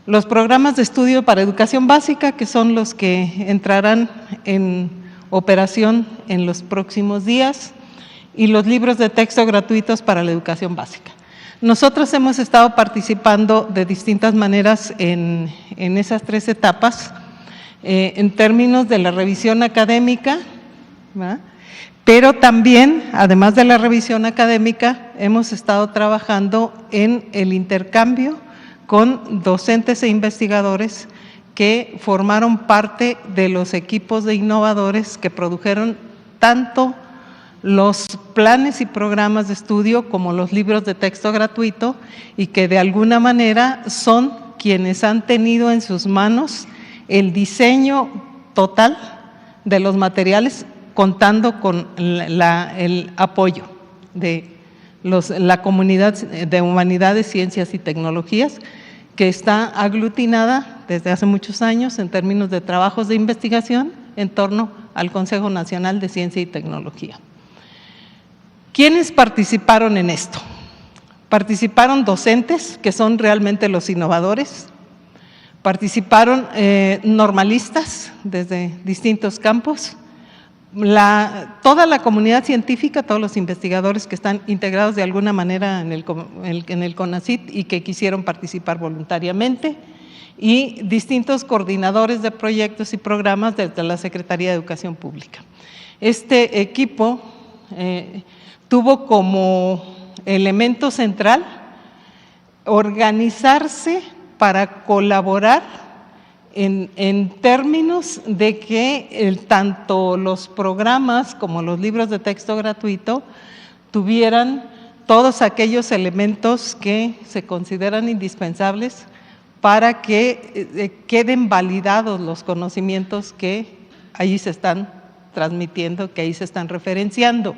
Los programas de estudio para educación básica, que son los que entrarán en operación en los próximos días, y los libros de texto gratuitos para la educación básica. Nosotros hemos estado participando de distintas maneras en esas 3 etapas, en términos de la revisión académica, ¿verdad? Pero también, además de la revisión académica, hemos estado trabajando en el intercambio con docentes e investigadores que formaron parte de los equipos de innovadores que produjeron tanto los planes y programas de estudio como los libros de texto gratuito, y que de alguna manera son quienes han tenido en sus manos el diseño total de los materiales, contando con el apoyo de la comunidad de humanidades, ciencias y tecnologías, que está aglutinada desde hace muchos años en términos de trabajos de investigación en torno al Consejo Nacional de Ciencia y Tecnología. ¿Quiénes participaron en esto? Participaron docentes, que son realmente los innovadores, participaron normalistas desde distintos campos, toda la comunidad científica, todos los investigadores que están integrados de alguna manera en el CONACYT y que quisieron participar voluntariamente, y distintos coordinadores de proyectos y programas desde la Secretaría de Educación Pública. Este equipo tuvo como elemento central organizarse para colaborar en términos de que tanto los programas como los libros de texto gratuito tuvieran todos aquellos elementos que se consideran indispensables para que queden validados los conocimientos que ahí se están transmitiendo, que ahí se están referenciando.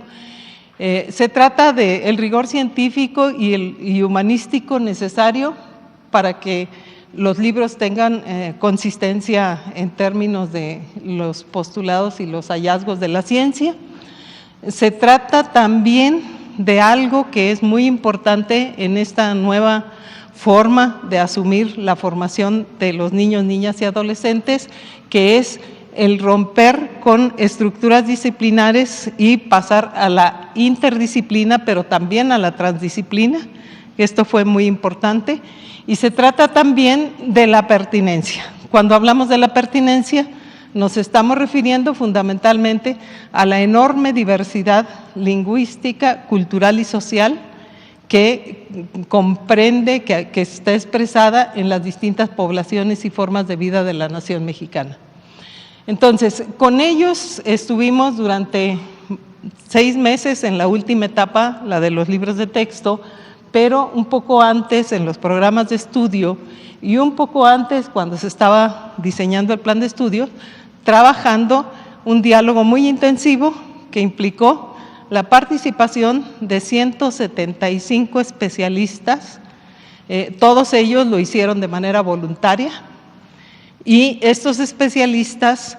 Se trata del rigor científico y humanístico necesario para que los libros tengan consistencia en términos de los postulados y los hallazgos de la ciencia. Se trata también de algo que es muy importante en esta nueva forma de asumir la formación de los niños, niñas y adolescentes, que es el romper con estructuras disciplinares y pasar a la interdisciplina, pero también a la transdisciplina. Esto fue muy importante. Y se trata también de la pertinencia. Cuando hablamos de la pertinencia, nos estamos refiriendo fundamentalmente a la enorme diversidad lingüística, cultural y social que comprende, que está expresada en las distintas poblaciones y formas de vida de la nación mexicana. Entonces, con ellos estuvimos durante 6 meses en la última etapa, la de los libros de texto, pero un poco antes en los programas de estudio y un poco antes cuando se estaba diseñando el plan de estudio, trabajando un diálogo muy intensivo que implicó la participación de 175 especialistas, todos ellos lo hicieron de manera voluntaria, y estos especialistas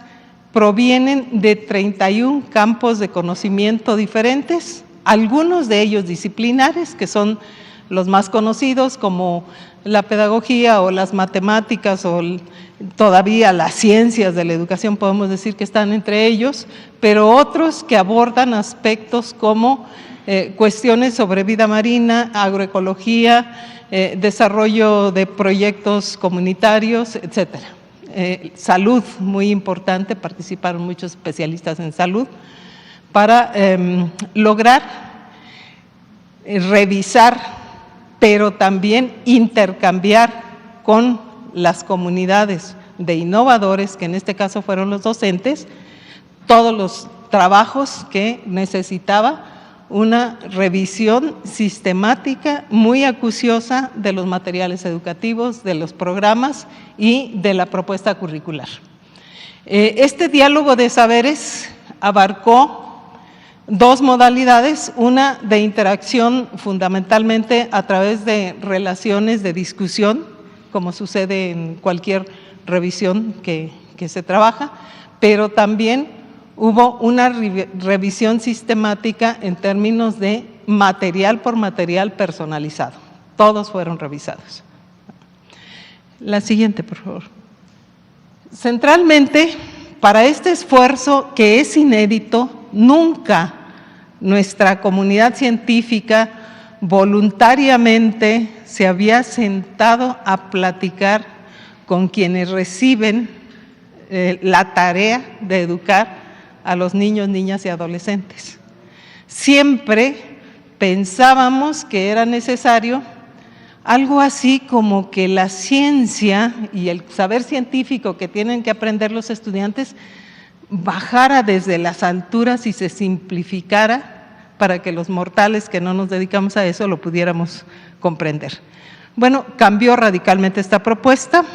provienen de 31 campos de conocimiento diferentes, algunos de ellos disciplinares, que son los más conocidos, como la pedagogía o las matemáticas o todavía las ciencias de la educación, podemos decir que están entre ellos, pero otros que abordan aspectos como cuestiones sobre vida marina, agroecología, desarrollo de proyectos comunitarios, etcétera. Salud, muy importante, participaron muchos especialistas en salud, para lograr revisar, pero también intercambiar con las comunidades de innovadores, que en este caso fueron los docentes, todos los trabajos que necesitaba una revisión sistemática muy acuciosa de los materiales educativos, de los programas y de la propuesta curricular. Este diálogo de saberes abarcó 2 modalidades, una de interacción fundamentalmente a través de relaciones de discusión, como sucede en cualquier revisión que se trabaja, pero también hubo una revisión sistemática en términos de material por material personalizado. Todos fueron revisados. La siguiente, por favor. Centralmente, para este esfuerzo que es inédito, nunca nuestra comunidad científica voluntariamente se había sentado a platicar con quienes reciben la tarea de educar a los niños, niñas y adolescentes. Siempre pensábamos que era necesario algo así como que la ciencia y el saber científico que tienen que aprender los estudiantes bajara desde las alturas y se simplificara para que los mortales que no nos dedicamos a eso lo pudiéramos comprender. Bueno, cambió radicalmente esta propuesta.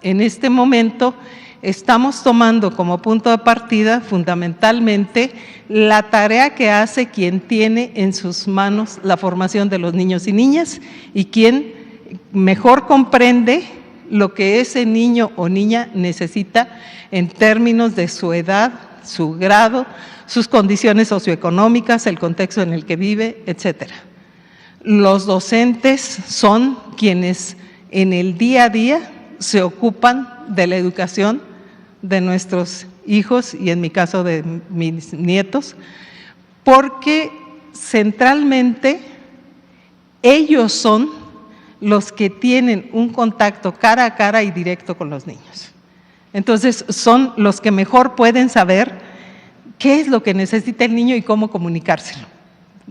En este momento estamos tomando como punto de partida fundamentalmente la tarea que hace quien tiene en sus manos la formación de los niños y niñas y quien mejor comprende lo que ese niño o niña necesita en términos de su edad, su grado, sus condiciones socioeconómicas, el contexto en el que vive, etcétera. Los docentes son quienes en el día a día se ocupan de la educación de nuestros hijos y en mi caso de mis nietos, porque centralmente ellos son los que tienen un contacto cara a cara y directo con los niños. Entonces son los que mejor pueden saber qué es lo que necesita el niño y cómo comunicárselo,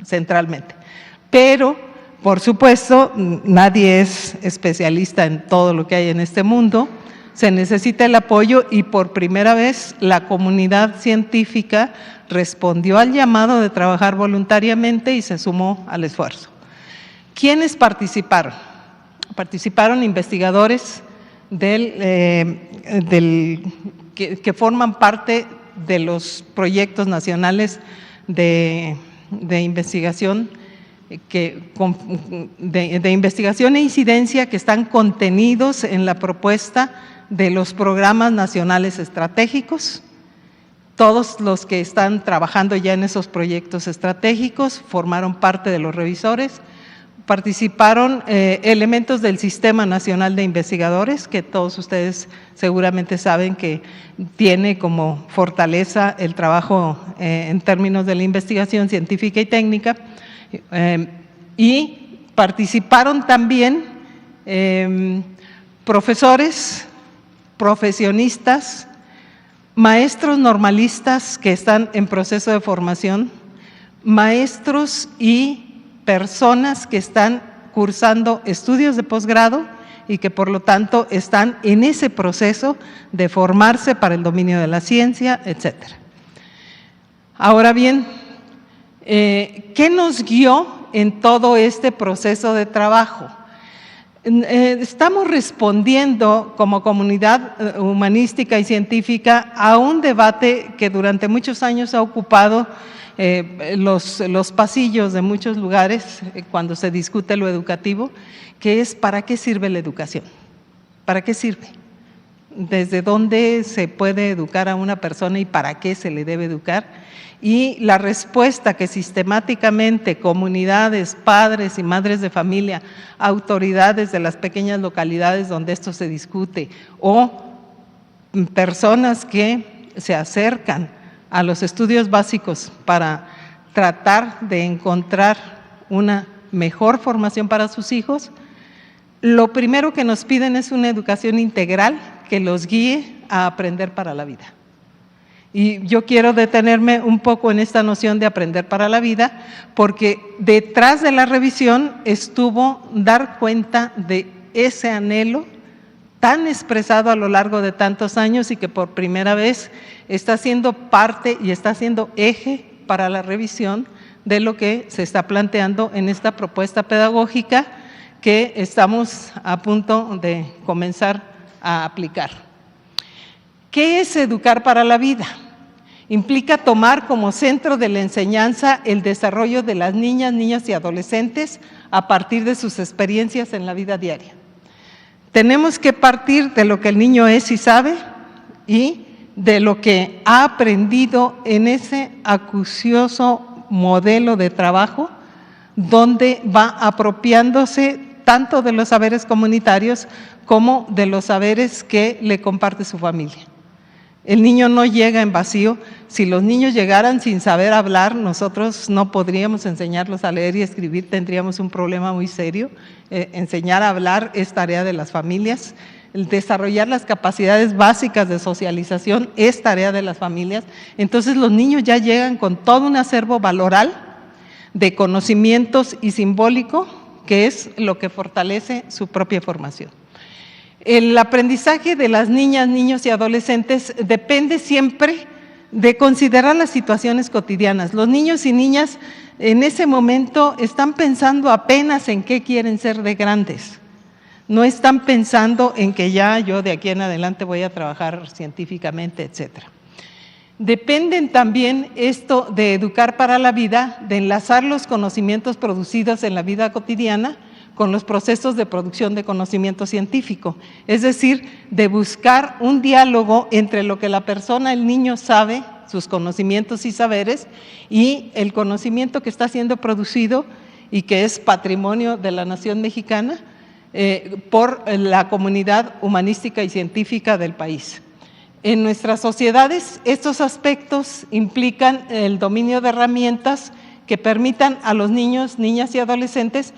centralmente. Pero, por supuesto, nadie es especialista en todo lo que hay en este mundo, se necesita el apoyo y por primera vez la comunidad científica respondió al llamado de trabajar voluntariamente y se sumó al esfuerzo. ¿Quiénes participaron? Participaron investigadores que forman parte de los proyectos nacionales de investigación de investigación e incidencia que están contenidos en la propuesta de los programas nacionales estratégicos. Todos los que están trabajando ya en esos proyectos estratégicos formaron parte de los revisores. Participaron elementos del Sistema Nacional de Investigadores, que todos ustedes seguramente saben que tiene como fortaleza el trabajo en términos de la investigación científica y técnica, y participaron también profesores, profesionistas, maestros normalistas que están en proceso de formación, maestros y personas que están cursando estudios de posgrado y que por lo tanto están en ese proceso de formarse para el dominio de la ciencia, etcétera. Ahora bien, ¿qué nos guió en todo este proceso de trabajo? Estamos respondiendo como comunidad humanística y científica a un debate que durante muchos años ha ocupado los pasillos de muchos lugares cuando se discute lo educativo, que es ¿para qué sirve la educación? ¿Para qué sirve? ¿Desde dónde se puede educar a una persona y para qué se le debe educar? Y la respuesta que sistemáticamente comunidades, padres y madres de familia, autoridades de las pequeñas localidades donde esto se discute o personas que se acercan a los estudios básicos para tratar de encontrar una mejor formación para sus hijos, lo primero que nos piden es una educación integral que los guíe a aprender para la vida. Y yo quiero detenerme un poco en esta noción de aprender para la vida, porque detrás de la revisión estuvo dar cuenta de ese anhelo tan expresado a lo largo de tantos años y que por primera vez está siendo parte y está siendo eje para la revisión de lo que se está planteando en esta propuesta pedagógica que estamos a punto de comenzar a aplicar. ¿Qué es educar para la vida? Implica tomar como centro de la enseñanza el desarrollo de las niñas, niños y adolescentes a partir de sus experiencias en la vida diaria. Tenemos que partir de lo que el niño es y sabe y de lo que ha aprendido en ese acucioso modelo de trabajo donde va apropiándose tanto de los saberes comunitarios como de los saberes que le comparte su familia. El niño no llega en vacío. Si los niños llegaran sin saber hablar, nosotros no podríamos enseñarlos a leer y escribir, tendríamos un problema muy serio. Enseñar a hablar es tarea de las familias. El desarrollar las capacidades básicas de socialización es tarea de las familias. Entonces los niños ya llegan con todo un acervo valoral de conocimientos y simbólico, que es lo que fortalece su propia formación. El aprendizaje de las niñas, niños y adolescentes depende siempre de considerar las situaciones cotidianas. Los niños y niñas en ese momento están pensando apenas en qué quieren ser de grandes. No están pensando en que ya yo de aquí en adelante voy a trabajar científicamente, etcétera. Dependen también esto de educar para la vida, de enlazar los conocimientos producidos en la vida cotidiana con los procesos de producción de conocimiento científico, es decir, de buscar un diálogo entre lo que la persona, el niño sabe, sus conocimientos y saberes, y el conocimiento que está siendo producido y que es patrimonio de la nación mexicana por la comunidad humanística y científica del país. En nuestras sociedades, estos aspectos implican el dominio de herramientas que permitan a los niños, niñas y adolescentes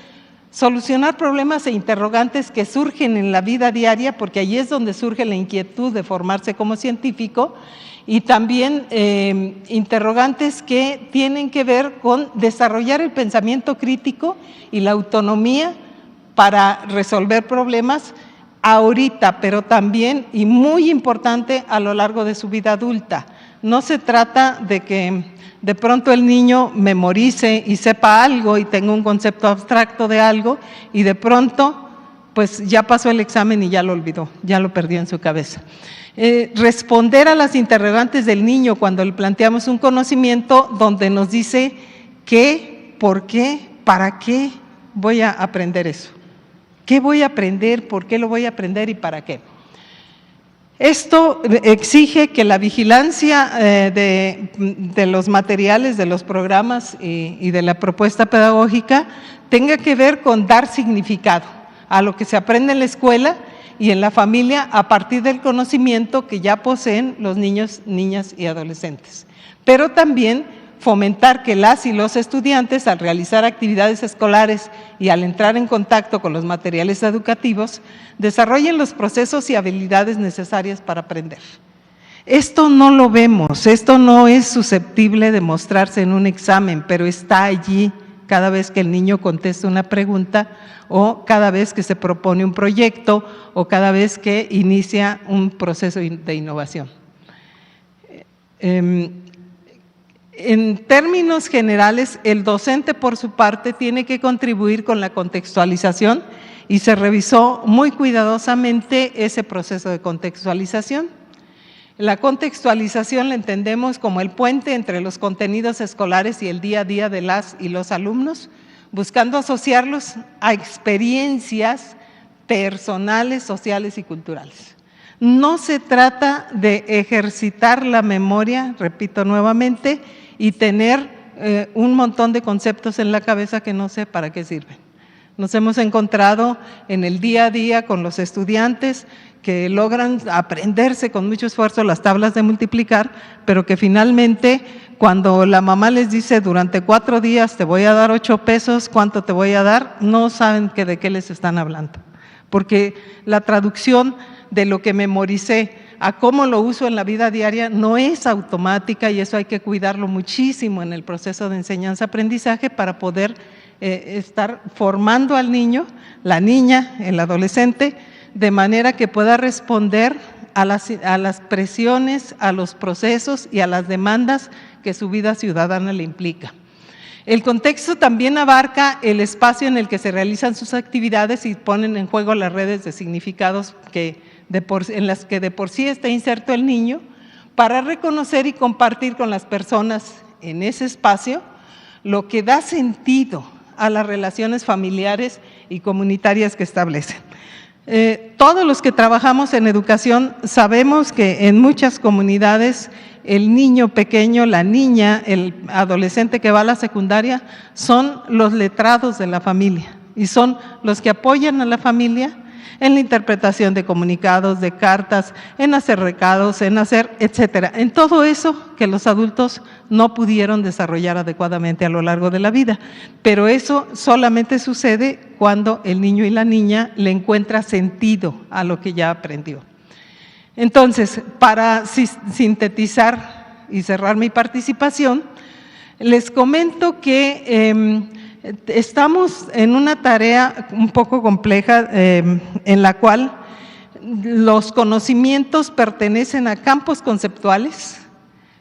solucionar problemas e interrogantes que surgen en la vida diaria, porque allí es donde surge la inquietud de formarse como científico, y también interrogantes que tienen que ver con desarrollar el pensamiento crítico y la autonomía para resolver problemas ahorita, pero también, y muy importante, a lo largo de su vida adulta. No se trata de que de pronto el niño memorice y sepa algo y tenga un concepto abstracto de algo y de pronto pues ya pasó el examen y ya lo olvidó, ya lo perdió en su cabeza. Responder a las interrogantes del niño cuando le planteamos un conocimiento donde nos dice qué, por qué, para qué voy a aprender eso. ¿Qué voy a aprender? ¿Por qué lo voy a aprender y para qué? Esto exige que la vigilancia de los materiales, de los programas y de la propuesta pedagógica tenga que ver con dar significado a lo que se aprende en la escuela y en la familia a partir del conocimiento que ya poseen los niños, niñas y adolescentes. Pero también fomentar que las y los estudiantes, al realizar actividades escolares y al entrar en contacto con los materiales educativos, desarrollen los procesos y habilidades necesarias para aprender. Esto no lo vemos, esto no es susceptible de mostrarse en un examen, pero está allí cada vez que el niño contesta una pregunta o cada vez que se propone un proyecto o cada vez que inicia un proceso de innovación. En términos generales, el docente por su parte tiene que contribuir con la contextualización y se revisó muy cuidadosamente ese proceso de contextualización. La contextualización la entendemos como el puente entre los contenidos escolares y el día a día de las y los alumnos, buscando asociarlos a experiencias personales, sociales y culturales. No se trata de ejercitar la memoria, repito nuevamente, y tener un montón de conceptos en la cabeza que no sé para qué sirven. Nos hemos encontrado en el día a día con los estudiantes que logran aprenderse con mucho esfuerzo las tablas de multiplicar, pero que finalmente cuando la mamá les dice durante 4 días te voy a dar 8 pesos, ¿cuánto te voy a dar? No saben de qué les están hablando, porque la traducción de lo que memoricé a cómo lo uso en la vida diaria no es automática y eso hay que cuidarlo muchísimo en el proceso de enseñanza-aprendizaje para poder estar formando al niño, la niña, el adolescente, de manera que pueda responder a las presiones, a los procesos y a las demandas que su vida ciudadana le implica. El contexto también abarca el espacio en el que se realizan sus actividades y ponen en juego las redes de significados en las que de por sí está inserto el niño, para reconocer y compartir con las personas en ese espacio lo que da sentido a las relaciones familiares y comunitarias que establecen. Todos los que trabajamos en educación sabemos que en muchas comunidades el niño pequeño, la niña, el adolescente que va a la secundaria son los letrados de la familia. y son los que apoyan a la familia en la interpretación de comunicados, de cartas, en hacer recados, en hacer, etcétera, en todo eso que los adultos no pudieron desarrollar adecuadamente a lo largo de la vida. Pero eso solamente sucede cuando el niño y la niña le encuentra sentido a lo que ya aprendió. Entonces, para sintetizar y cerrar mi participación, les comento que estamos en una tarea un poco compleja en la cual los conocimientos pertenecen a campos conceptuales.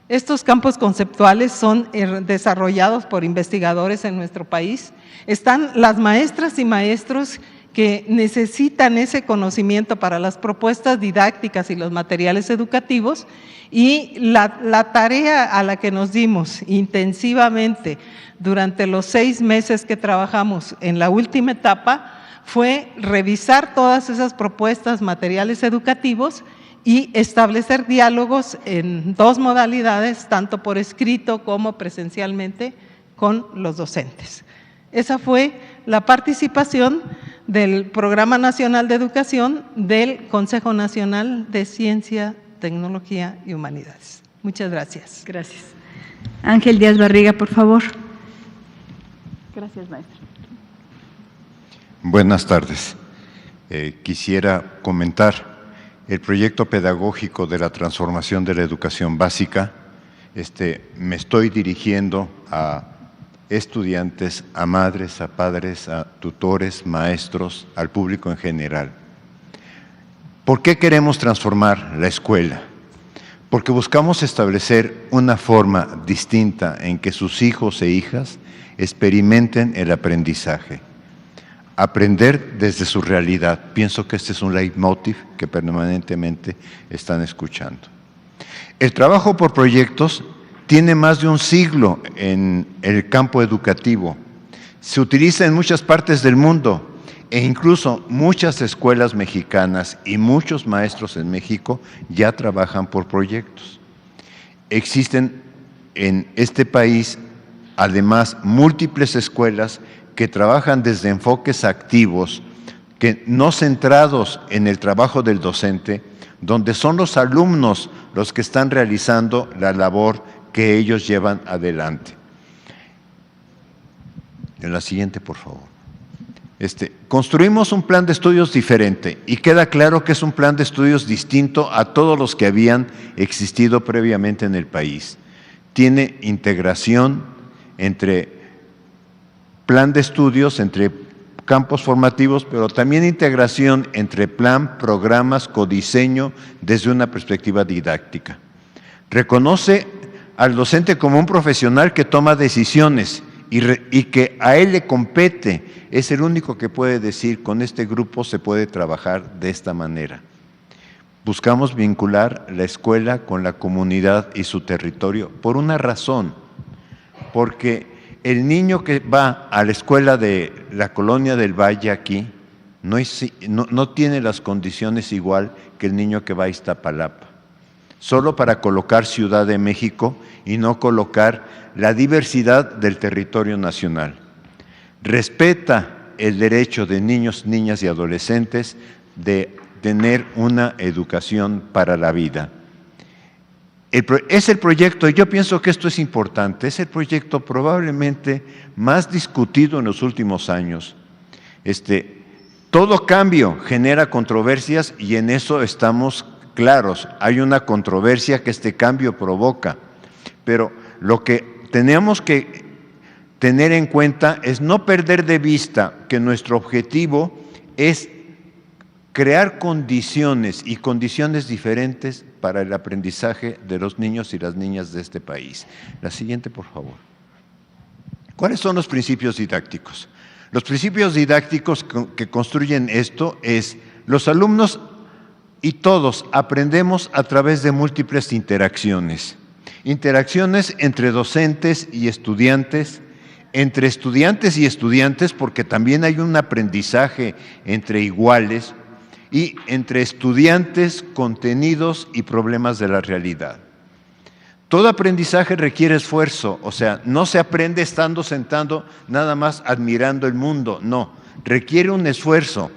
Estos campos conceptuales son desarrollados por investigadores en nuestro país. Están las maestras y maestros que necesitan ese conocimiento para las propuestas didácticas y los materiales educativos, y la tarea a la que nos dimos intensivamente durante los 6 meses que trabajamos en la última etapa fue revisar todas esas propuestas, materiales educativos y establecer diálogos en 2 modalidades, tanto por escrito como presencialmente, con los docentes. Esa fue la participación del Programa Nacional de Educación del Consejo Nacional de Ciencia, Tecnología y Humanidades. Muchas gracias. Gracias. Ángel Díaz Barriga, por favor. Gracias, maestro. Buenas tardes. Quisiera comentar el proyecto pedagógico de la transformación de la educación básica. Me estoy dirigiendo a estudiantes, a madres, a padres, a tutores, maestros, al público en general. ¿Por qué queremos transformar la escuela? Porque buscamos establecer una forma distinta en que sus hijos e hijas experimenten el aprendizaje. Aprender desde su realidad. Pienso que este es un leitmotiv que permanentemente están escuchando. El trabajo por proyectos tiene más de un siglo en el campo educativo. Se utiliza en muchas partes del mundo e incluso muchas escuelas mexicanas y muchos maestros en México ya trabajan por proyectos. Existen en este país además múltiples escuelas que trabajan desde enfoques activos, que no centrados en el trabajo del docente, donde son los alumnos los que están realizando la labor que ellos llevan adelante. En la siguiente, por favor. Construimos un plan de estudios diferente y queda claro que es un plan de estudios distinto a todos los que habían existido previamente en el país. Tiene integración entre plan de estudios, entre campos formativos, pero también integración entre plan, programas, codiseño desde una perspectiva didáctica. Reconoce al docente como un profesional que toma decisiones y que a él le compete, es el único que puede decir, con este grupo se puede trabajar de esta manera. Buscamos vincular la escuela con la comunidad y su territorio por una razón, porque el niño que va a la escuela de la Colonia del Valle aquí no tiene las condiciones igual que el niño que va a Iztapalapa. Solo para colocar Ciudad de México y no colocar la diversidad del territorio nacional. Respeta el derecho de niños, niñas y adolescentes de tener una educación para la vida. Es el proyecto, y yo pienso que esto es importante, es el proyecto probablemente más discutido en los últimos años. Todo cambio genera controversias y en eso estamos claros. Hay una controversia que este cambio provoca, pero lo que tenemos que tener en cuenta es no perder de vista que nuestro objetivo es crear condiciones y condiciones diferentes para el aprendizaje de los niños y las niñas de este país. La siguiente, por favor. ¿Cuáles son los principios didácticos? Los principios didácticos que construyen esto es: los alumnos y todos aprendemos a través de múltiples interacciones. Interacciones entre docentes y estudiantes, entre estudiantes y estudiantes, porque también hay un aprendizaje entre iguales, y entre estudiantes, contenidos y problemas de la realidad. Todo aprendizaje requiere esfuerzo, o sea, no se aprende estando sentado nada más admirando el mundo, no. requiere un esfuerzo,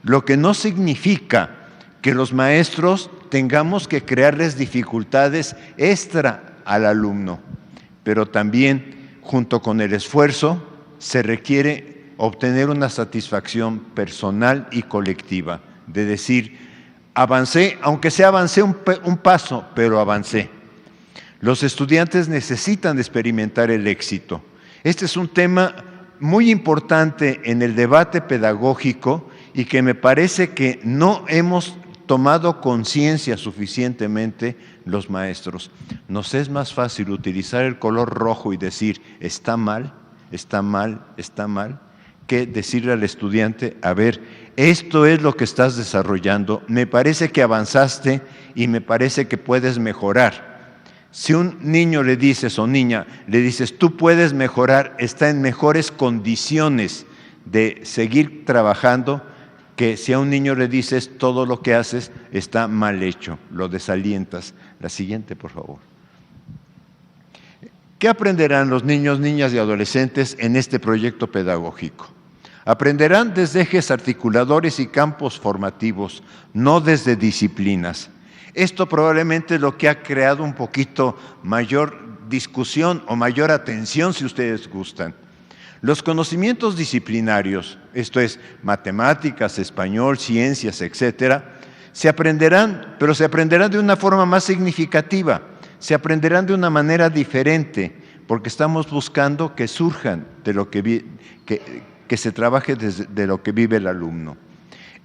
lo que no significa que los maestros tengamos que crearles dificultades extra al alumno, pero también, junto con el esfuerzo, se requiere obtener una satisfacción personal y colectiva, de decir, avancé, aunque sea avancé un paso, pero avancé. Los estudiantes necesitan experimentar el éxito. Este es un tema muy importante en el debate pedagógico y que me parece que no hemos tomado conciencia suficientemente los maestros. Nos es más fácil utilizar el color rojo y decir, está mal, está mal, está mal, que decirle al estudiante, a ver, esto es lo que estás desarrollando, me parece que avanzaste y me parece que puedes mejorar. Si un niño le dices o niña, le dices, tú puedes mejorar, está en mejores condiciones de seguir trabajando, que si a un niño le dices, todo lo que haces está mal hecho, lo desalientas. La siguiente, por favor. ¿Qué aprenderán los niños, niñas y adolescentes en este proyecto pedagógico? Aprenderán desde ejes articuladores y campos formativos, no desde disciplinas. Esto probablemente es lo que ha creado un poquito mayor discusión o mayor atención, si ustedes gustan. Los conocimientos disciplinarios, esto es, matemáticas, español, ciencias, etcétera, se aprenderán, pero se aprenderán de una forma más significativa, se aprenderán de una manera diferente, porque estamos buscando que surjan de lo que se trabaje de lo que vive el alumno.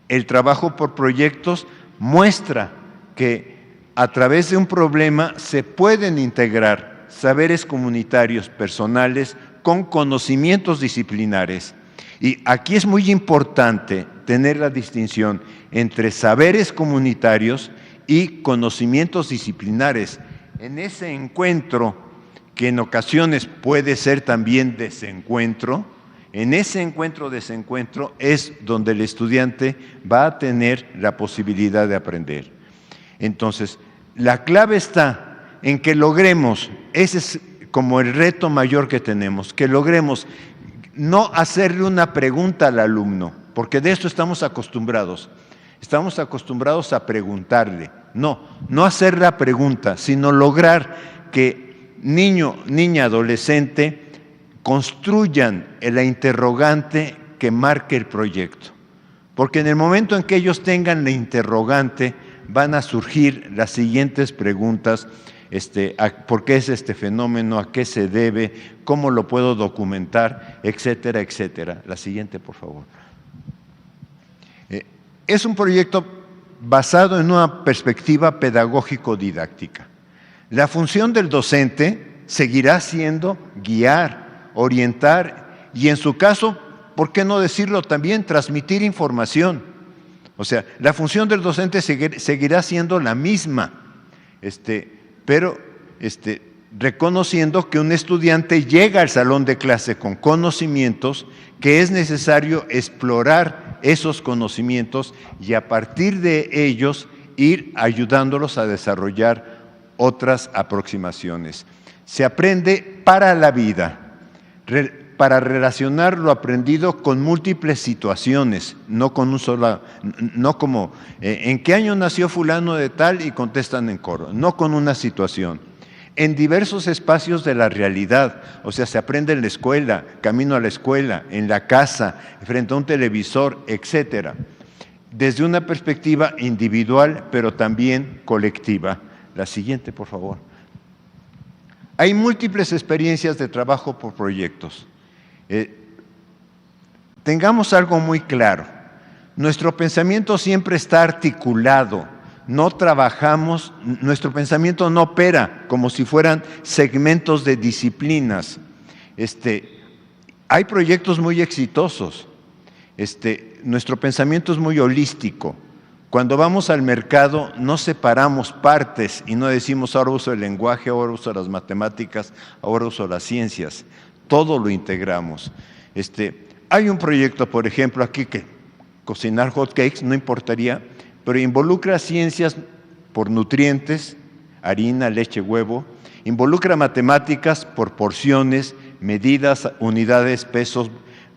El trabajo por proyectos muestra que a través de un problema se pueden integrar saberes comunitarios personales con conocimientos disciplinares. Y aquí es muy importante tener la distinción entre saberes comunitarios y conocimientos disciplinares. En ese encuentro, que en ocasiones puede ser también desencuentro, en ese encuentro-desencuentro es donde el estudiante va a tener la posibilidad de aprender. Entonces, la clave está en que logremos, ese es como el reto mayor que tenemos, que logremos no hacerle una pregunta al alumno, porque de esto estamos acostumbrados a preguntarle, no hacer la pregunta, sino lograr que niño, niña, adolescente construyan la interrogante que marque el proyecto, porque en el momento en que ellos tengan la interrogante van a surgir las siguientes preguntas. ¿Por qué es este fenómeno? ¿A qué se debe? ¿Cómo lo puedo documentar? Etcétera, etcétera. La siguiente, por favor. Es un proyecto basado en una perspectiva pedagógico-didáctica. La función del docente seguirá siendo guiar, orientar y, en su caso, ¿por qué no decirlo también? Transmitir información. O sea, la función del docente seguirá siendo la misma, pero reconociendo que un estudiante llega al salón de clase con conocimientos, que es necesario explorar esos conocimientos y a partir de ellos ir ayudándolos a desarrollar otras aproximaciones. Se aprende para la vida, para relacionar lo aprendido con múltiples situaciones, no como ¿en qué año nació fulano de tal? Y contestan en coro, no con una situación. En diversos espacios de la realidad, o sea, se aprende en la escuela, camino a la escuela, en la casa, frente a un televisor, etcétera. Desde una perspectiva individual, pero también colectiva. La siguiente, por favor. Hay múltiples experiencias de trabajo por proyectos. Tengamos algo muy claro, nuestro pensamiento siempre está articulado, no trabajamos, nuestro pensamiento no opera como si fueran segmentos de disciplinas. Hay proyectos muy exitosos, nuestro pensamiento es muy holístico. Cuando vamos al mercado no separamos partes y no decimos ahora uso el lenguaje, ahora uso las matemáticas, ahora uso las ciencias. Todo lo integramos. Hay un proyecto, por ejemplo, aquí que cocinar hot cakes, no importaría, pero involucra ciencias por nutrientes, harina, leche, huevo, involucra matemáticas por porciones, medidas, unidades, pesos,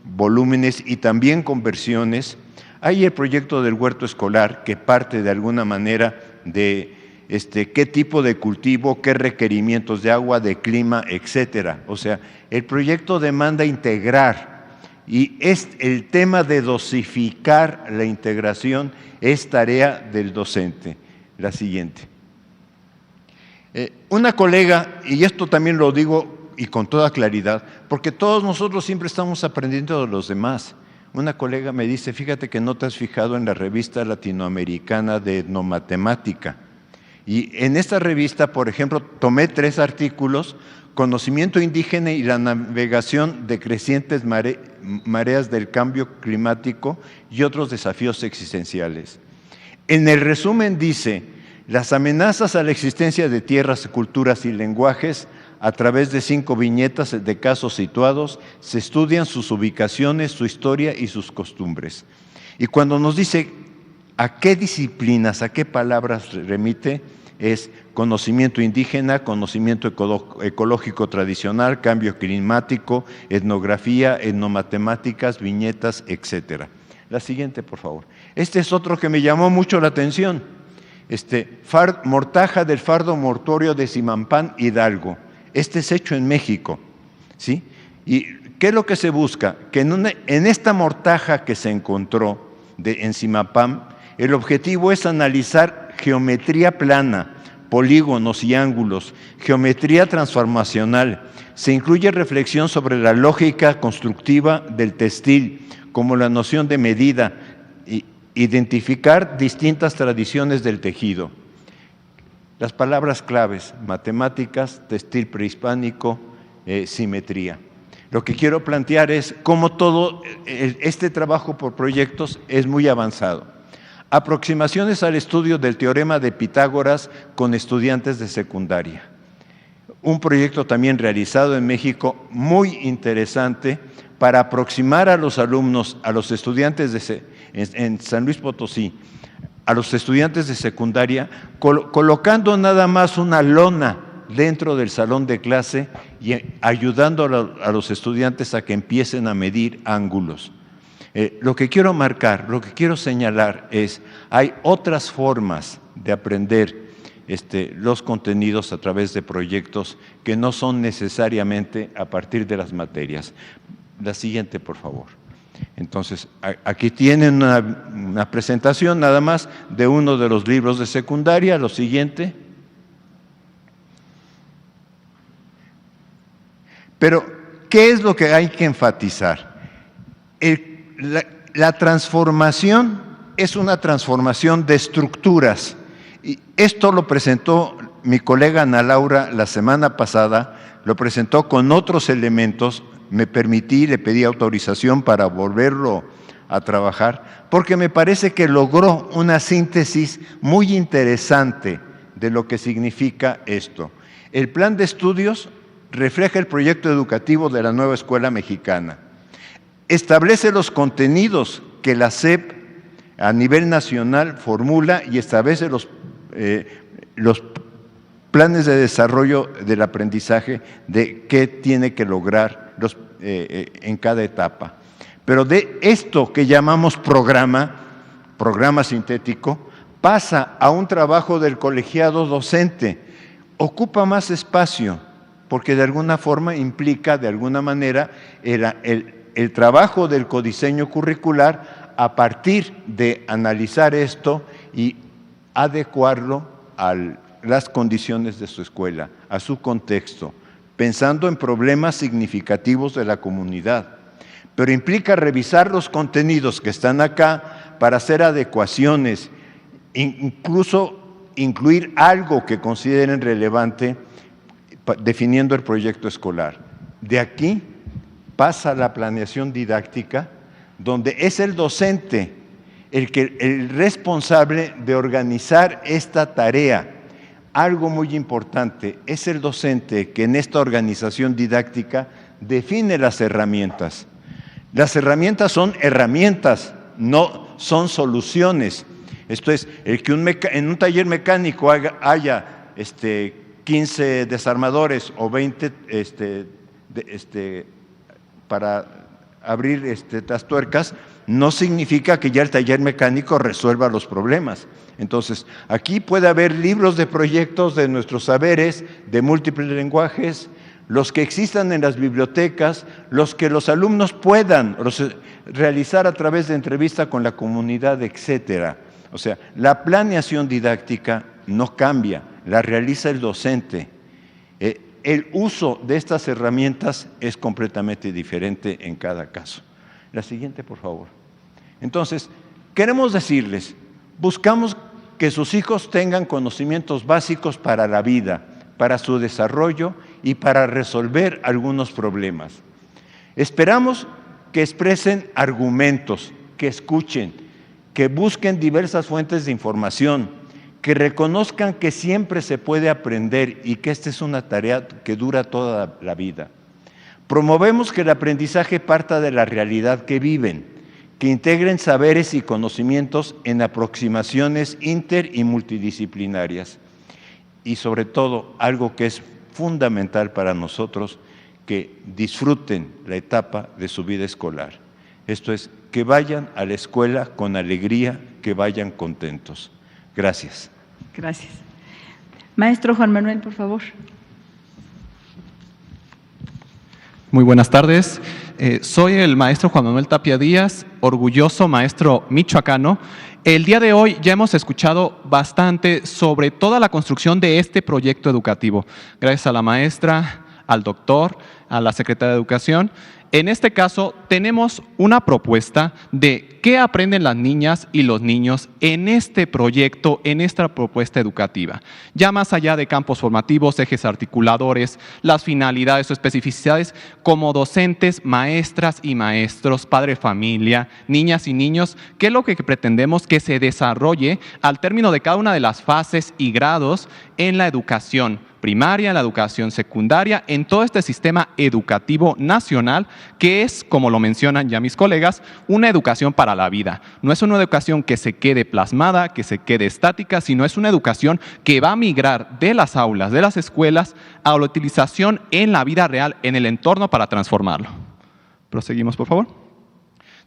volúmenes y también conversiones. Hay el proyecto del huerto escolar, que parte de alguna manera de qué tipo de cultivo, qué requerimientos de agua, de clima, etcétera. O sea, el proyecto demanda integrar, y el tema de dosificar la integración es tarea del docente. La siguiente. Una colega, y esto también lo digo y con toda claridad, porque todos nosotros siempre estamos aprendiendo de los demás. Una colega me dice, fíjate que no te has fijado en la revista latinoamericana de etnomatemática. Y en esta revista, por ejemplo, tomé 3 artículos: conocimiento indígena y la navegación de crecientes mareas del cambio climático y otros desafíos existenciales. En el resumen dice: las amenazas a la existencia de tierras, culturas y lenguajes. A través de 5 viñetas de casos situados, se estudian sus ubicaciones, su historia y sus costumbres. Y cuando nos dice a qué disciplinas, a qué palabras remite, es conocimiento indígena, conocimiento ecológico tradicional, cambio climático, etnografía, etnomatemáticas, viñetas, etc. La siguiente, por favor. Este es otro que me llamó mucho la atención. Mortaja del fardo mortuorio de Zimampán, Hidalgo. Este es hecho en México, ¿sí? ¿Y qué es lo que se busca? Que en esta mortaja que se encontró en Zimampán, el objetivo es analizar geometría plana, polígonos y ángulos, geometría transformacional. Se incluye reflexión sobre la lógica constructiva del textil, como la noción de medida, y identificar distintas tradiciones del tejido. Las palabras claves: matemáticas, textil prehispánico, simetría. Lo que quiero plantear es cómo todo este trabajo por proyectos es muy avanzado. Aproximaciones al estudio del teorema de Pitágoras con estudiantes de secundaria. Un proyecto también realizado en México muy interesante para aproximar a los alumnos, a los estudiantes en San Luis Potosí, a los estudiantes de secundaria, colocando nada más una lona dentro del salón de clase y ayudando a los estudiantes a que empiecen a medir ángulos. Lo que quiero marcar, lo que quiero señalar es: hay otras formas de aprender los contenidos a través de proyectos que no son necesariamente a partir de las materias. La siguiente, por favor. Entonces, aquí tienen una presentación nada más de uno de los libros de secundaria. Lo siguiente. Pero, ¿qué es lo que hay que enfatizar? La transformación es una transformación de estructuras. Y esto lo presentó mi colega Ana Laura la semana pasada, lo presentó con otros elementos. Me permití, le pedí autorización para volverlo a trabajar, porque me parece que logró una síntesis muy interesante de lo que significa esto. El plan de estudios refleja el proyecto educativo de la nueva escuela mexicana. Establece los contenidos que la SEP a nivel nacional formula y establece los planes de desarrollo del aprendizaje de qué tiene que lograr en cada etapa. Pero de esto que llamamos programa sintético, pasa a un trabajo del colegiado docente. Ocupa más espacio, porque de alguna forma implica, de alguna manera, el trabajo del codiseño curricular a partir de analizar esto y adecuarlo a las condiciones de su escuela, a su contexto, pensando en problemas significativos de la comunidad. Pero implica revisar los contenidos que están acá para hacer adecuaciones, incluso incluir algo que consideren relevante definiendo el proyecto escolar. De aquí pasa la planeación didáctica, donde es el docente el responsable de organizar esta tarea. Algo muy importante, es el docente que en esta organización didáctica define las herramientas. Las herramientas son herramientas, no son soluciones. Esto es, el que en un taller mecánico haya 15 desarmadores o 20 para abrir las tuercas, no significa que ya el taller mecánico resuelva los problemas. Entonces, aquí puede haber libros de proyectos de nuestros saberes, de múltiples lenguajes, los que existan en las bibliotecas, los que los alumnos puedan realizar a través de entrevista con la comunidad, etcétera. O sea, la planeación didáctica no cambia, la realiza el docente. El uso de estas herramientas es completamente diferente en cada caso. La siguiente, por favor. Entonces, queremos decirles, buscamos que sus hijos tengan conocimientos básicos para la vida, para su desarrollo y para resolver algunos problemas. Esperamos que expresen argumentos, que escuchen, que busquen diversas fuentes de información, que reconozcan que siempre se puede aprender y que esta es una tarea que dura toda la vida. Promovemos que el aprendizaje parta de la realidad que viven, que integren saberes y conocimientos en aproximaciones inter y multidisciplinarias. Y sobre todo, algo que es fundamental para nosotros, que disfruten la etapa de su vida escolar. Esto es, que vayan a la escuela con alegría, que vayan contentos. Gracias. Gracias. Maestro Juan Manuel, por favor. Muy buenas tardes. Soy el maestro Juan Manuel Tapia Díaz, orgulloso maestro michoacano. El día de hoy ya hemos escuchado bastante sobre toda la construcción de este proyecto educativo. Gracias a la maestra, al doctor, a la secretaria de Educación. En este caso, tenemos una propuesta de qué aprenden las niñas y los niños en este proyecto, en esta propuesta educativa. Ya más allá de campos formativos, ejes articuladores, las finalidades o especificidades, como docentes, maestras y maestros, padre de familia, niñas y niños, ¿qué es lo que pretendemos que se desarrolle al término de cada una de las fases y grados en la educación primaria, en la educación secundaria, en todo este sistema educativo nacional que es, como lo mencionan ya mis colegas, una educación para la vida? No es una educación que se quede plasmada, que se quede estática, sino es una educación que va a migrar de las aulas, de las escuelas, a la utilización en la vida real, en el entorno para transformarlo. Proseguimos, por favor.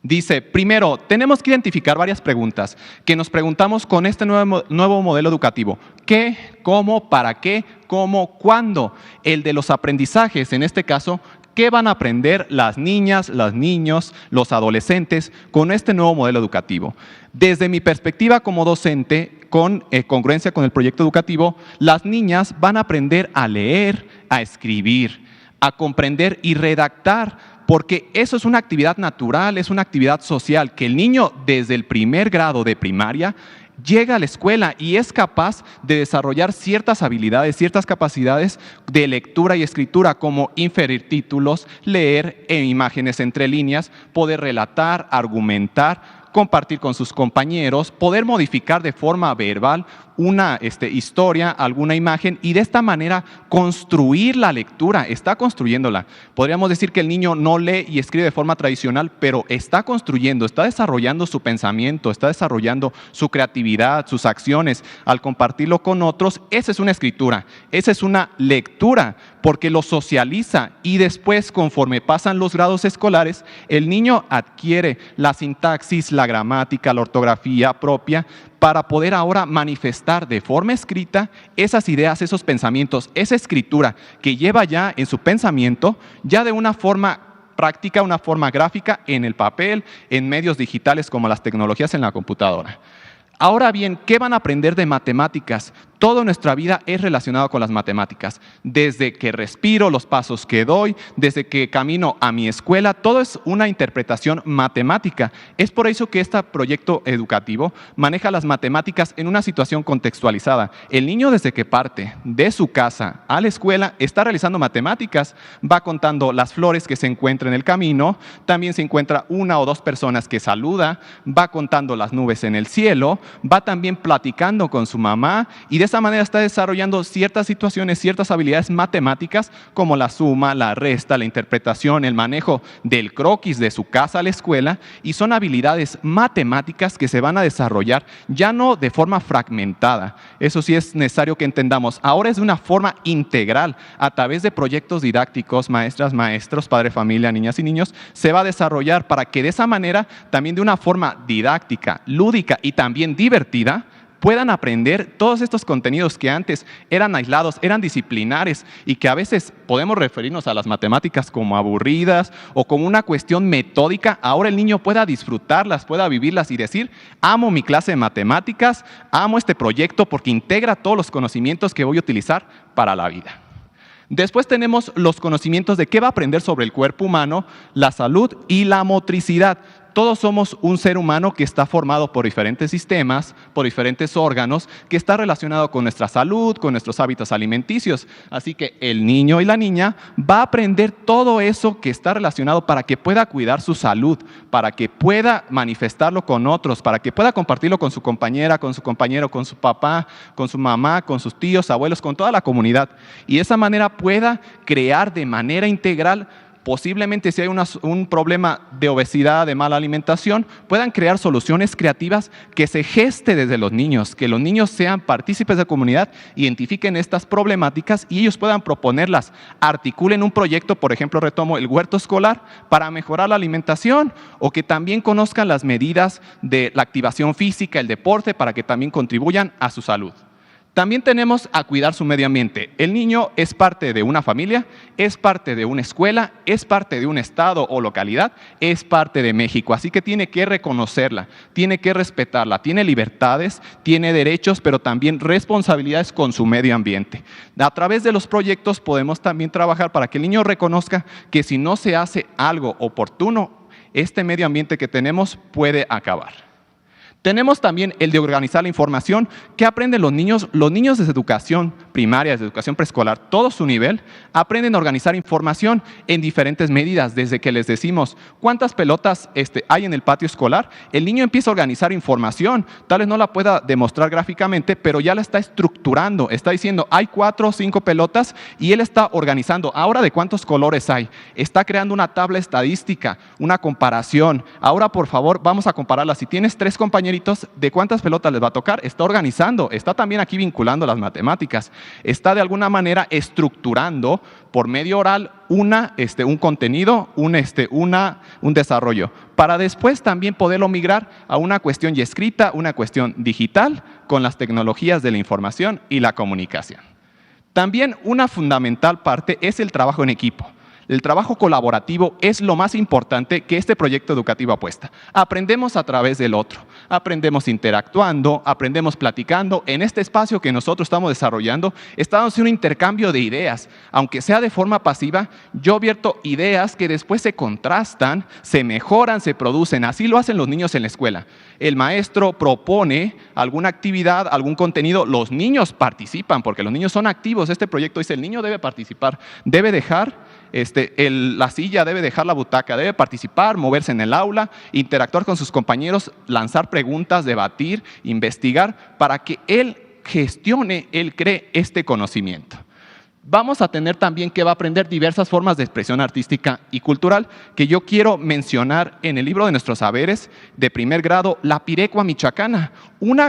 Dice, primero, tenemos que identificar varias preguntas que nos preguntamos con este nuevo modelo educativo. ¿Qué? ¿Cómo? ¿Para qué? ¿Cómo? ¿Cuándo? El de los aprendizajes, en este caso, ¿qué van a aprender las niñas, los niños, los adolescentes con este nuevo modelo educativo? Desde mi perspectiva como docente, con congruencia con el proyecto educativo, las niñas van a aprender a leer, a escribir, a comprender y redactar, porque eso es una actividad natural, es una actividad social, que el niño desde el primer grado de primaria llega a la escuela y es capaz de desarrollar ciertas habilidades, ciertas capacidades de lectura y escritura, como inferir títulos, leer imágenes entre líneas, poder relatar, argumentar, compartir con sus compañeros, poder modificar de forma verbal una historia, alguna imagen, y de esta manera construir la lectura, está construyéndola. Podríamos decir que el niño no lee y escribe de forma tradicional, pero está construyendo, está desarrollando su pensamiento, está desarrollando su creatividad, sus acciones. Al compartirlo con otros, esa es una escritura, esa es una lectura, porque lo socializa, y después, conforme pasan los grados escolares, el niño adquiere la sintaxis, la gramática, la ortografía propia, para poder ahora manifestar de forma escrita esas ideas, esos pensamientos, esa escritura que lleva ya en su pensamiento, ya de una forma práctica, una forma gráfica, en el papel, en medios digitales como las tecnologías en la computadora. Ahora bien, ¿qué van a aprender de matemáticas? Toda nuestra vida es relacionada con las matemáticas. Desde que respiro, los pasos que doy, desde que camino a mi escuela, todo es una interpretación matemática. Es por eso que este proyecto educativo maneja las matemáticas en una situación contextualizada. El niño, desde que parte de su casa a la escuela, está realizando matemáticas. Va contando las flores que se encuentran en el camino, también se encuentra una o dos personas que saluda, va contando las nubes en el cielo, va también platicando con su mamá, y de esa esa manera está desarrollando ciertas situaciones, ciertas habilidades matemáticas como la suma, la resta, la interpretación, el manejo del croquis de su casa a la escuela, y son habilidades matemáticas que se van a desarrollar ya no de forma fragmentada. Eso sí es necesario que entendamos. Ahora es de una forma integral, a través de proyectos didácticos, maestras, maestros, padre, familia, niñas y niños, se va a desarrollar para que de esa manera, también de una forma didáctica, lúdica y también divertida, puedan aprender todos estos contenidos que antes eran aislados, eran disciplinares y que a veces podemos referirnos a las matemáticas como aburridas o como una cuestión metódica. Ahora el niño pueda disfrutarlas, pueda vivirlas y decir: amo mi clase de matemáticas, amo este proyecto porque integra todos los conocimientos que voy a utilizar para la vida. Después tenemos los conocimientos de qué va a aprender sobre el cuerpo humano, la salud y la motricidad. Todos somos un ser humano que está formado por diferentes sistemas, por diferentes órganos, que está relacionado con nuestra salud, con nuestros hábitos alimenticios. Así que el niño y la niña va a aprender todo eso que está relacionado para que pueda cuidar su salud, para que pueda manifestarlo con otros, para que pueda compartirlo con su compañera, con su compañero, con su papá, con su mamá, con sus tíos, abuelos, con toda la comunidad. Y de esa manera pueda crear de manera integral. Posiblemente si hay un problema de obesidad, de mala alimentación, puedan crear soluciones creativas que se geste desde los niños, que los niños sean partícipes de la comunidad, identifiquen estas problemáticas y ellos puedan proponerlas, articulen un proyecto, por ejemplo, retomo el huerto escolar para mejorar la alimentación, o que también conozcan las medidas de la activación física, el deporte, para que también contribuyan a su salud. También tenemos a cuidar su medio ambiente. El niño es parte de una familia, es parte de una escuela, es parte de un estado o localidad, es parte de México. Así que tiene que reconocerla, tiene que respetarla, tiene libertades, tiene derechos, pero también responsabilidades con su medio ambiente. A través de los proyectos podemos también trabajar para que el niño reconozca que si no se hace algo oportuno, este medio ambiente que tenemos puede acabar. Tenemos también el de organizar la información. ¿Qué aprenden los niños? Los niños desde educación primaria, desde educación preescolar, todo su nivel, aprenden a organizar información en diferentes medidas. Desde que les decimos cuántas pelotas hay en el patio escolar, el niño empieza a organizar información. Tal vez no la pueda demostrar gráficamente, pero ya la está estructurando. Está diciendo, hay 4 o 5 pelotas y él está organizando. Ahora, ¿de cuántos colores hay? Está creando una tabla estadística, una comparación. Ahora, por favor, vamos a compararla. Si tienes 3 compañeritos, ¿de cuántas pelotas les va a tocar? Está organizando, está también aquí vinculando las matemáticas, está de alguna manera estructurando por medio oral un contenido, un desarrollo, para después también poderlo migrar a una cuestión ya escrita, una cuestión digital, con las tecnologías de la información y la comunicación. También una fundamental parte es el trabajo en equipo. El trabajo colaborativo es lo más importante que este proyecto educativo apuesta. Aprendemos a través del otro, aprendemos interactuando, aprendemos platicando. En este espacio que nosotros estamos desarrollando, estamos haciendo un intercambio de ideas. Aunque sea de forma pasiva, yo vierto ideas que después se contrastan, se mejoran, se producen. Así lo hacen los niños en la escuela. El maestro propone alguna actividad, algún contenido, los niños participan, porque los niños son activos. Este proyecto dice, el niño debe participar, debe dejar la silla, debe dejar la butaca, debe participar, moverse en el aula, interactuar con sus compañeros, lanzar preguntas, debatir, investigar, para que él gestione, él cree este conocimiento. Vamos a tener también que va a aprender diversas formas de expresión artística y cultural que yo quiero mencionar en el libro de nuestros saberes de primer grado, la pirecua michoacana, un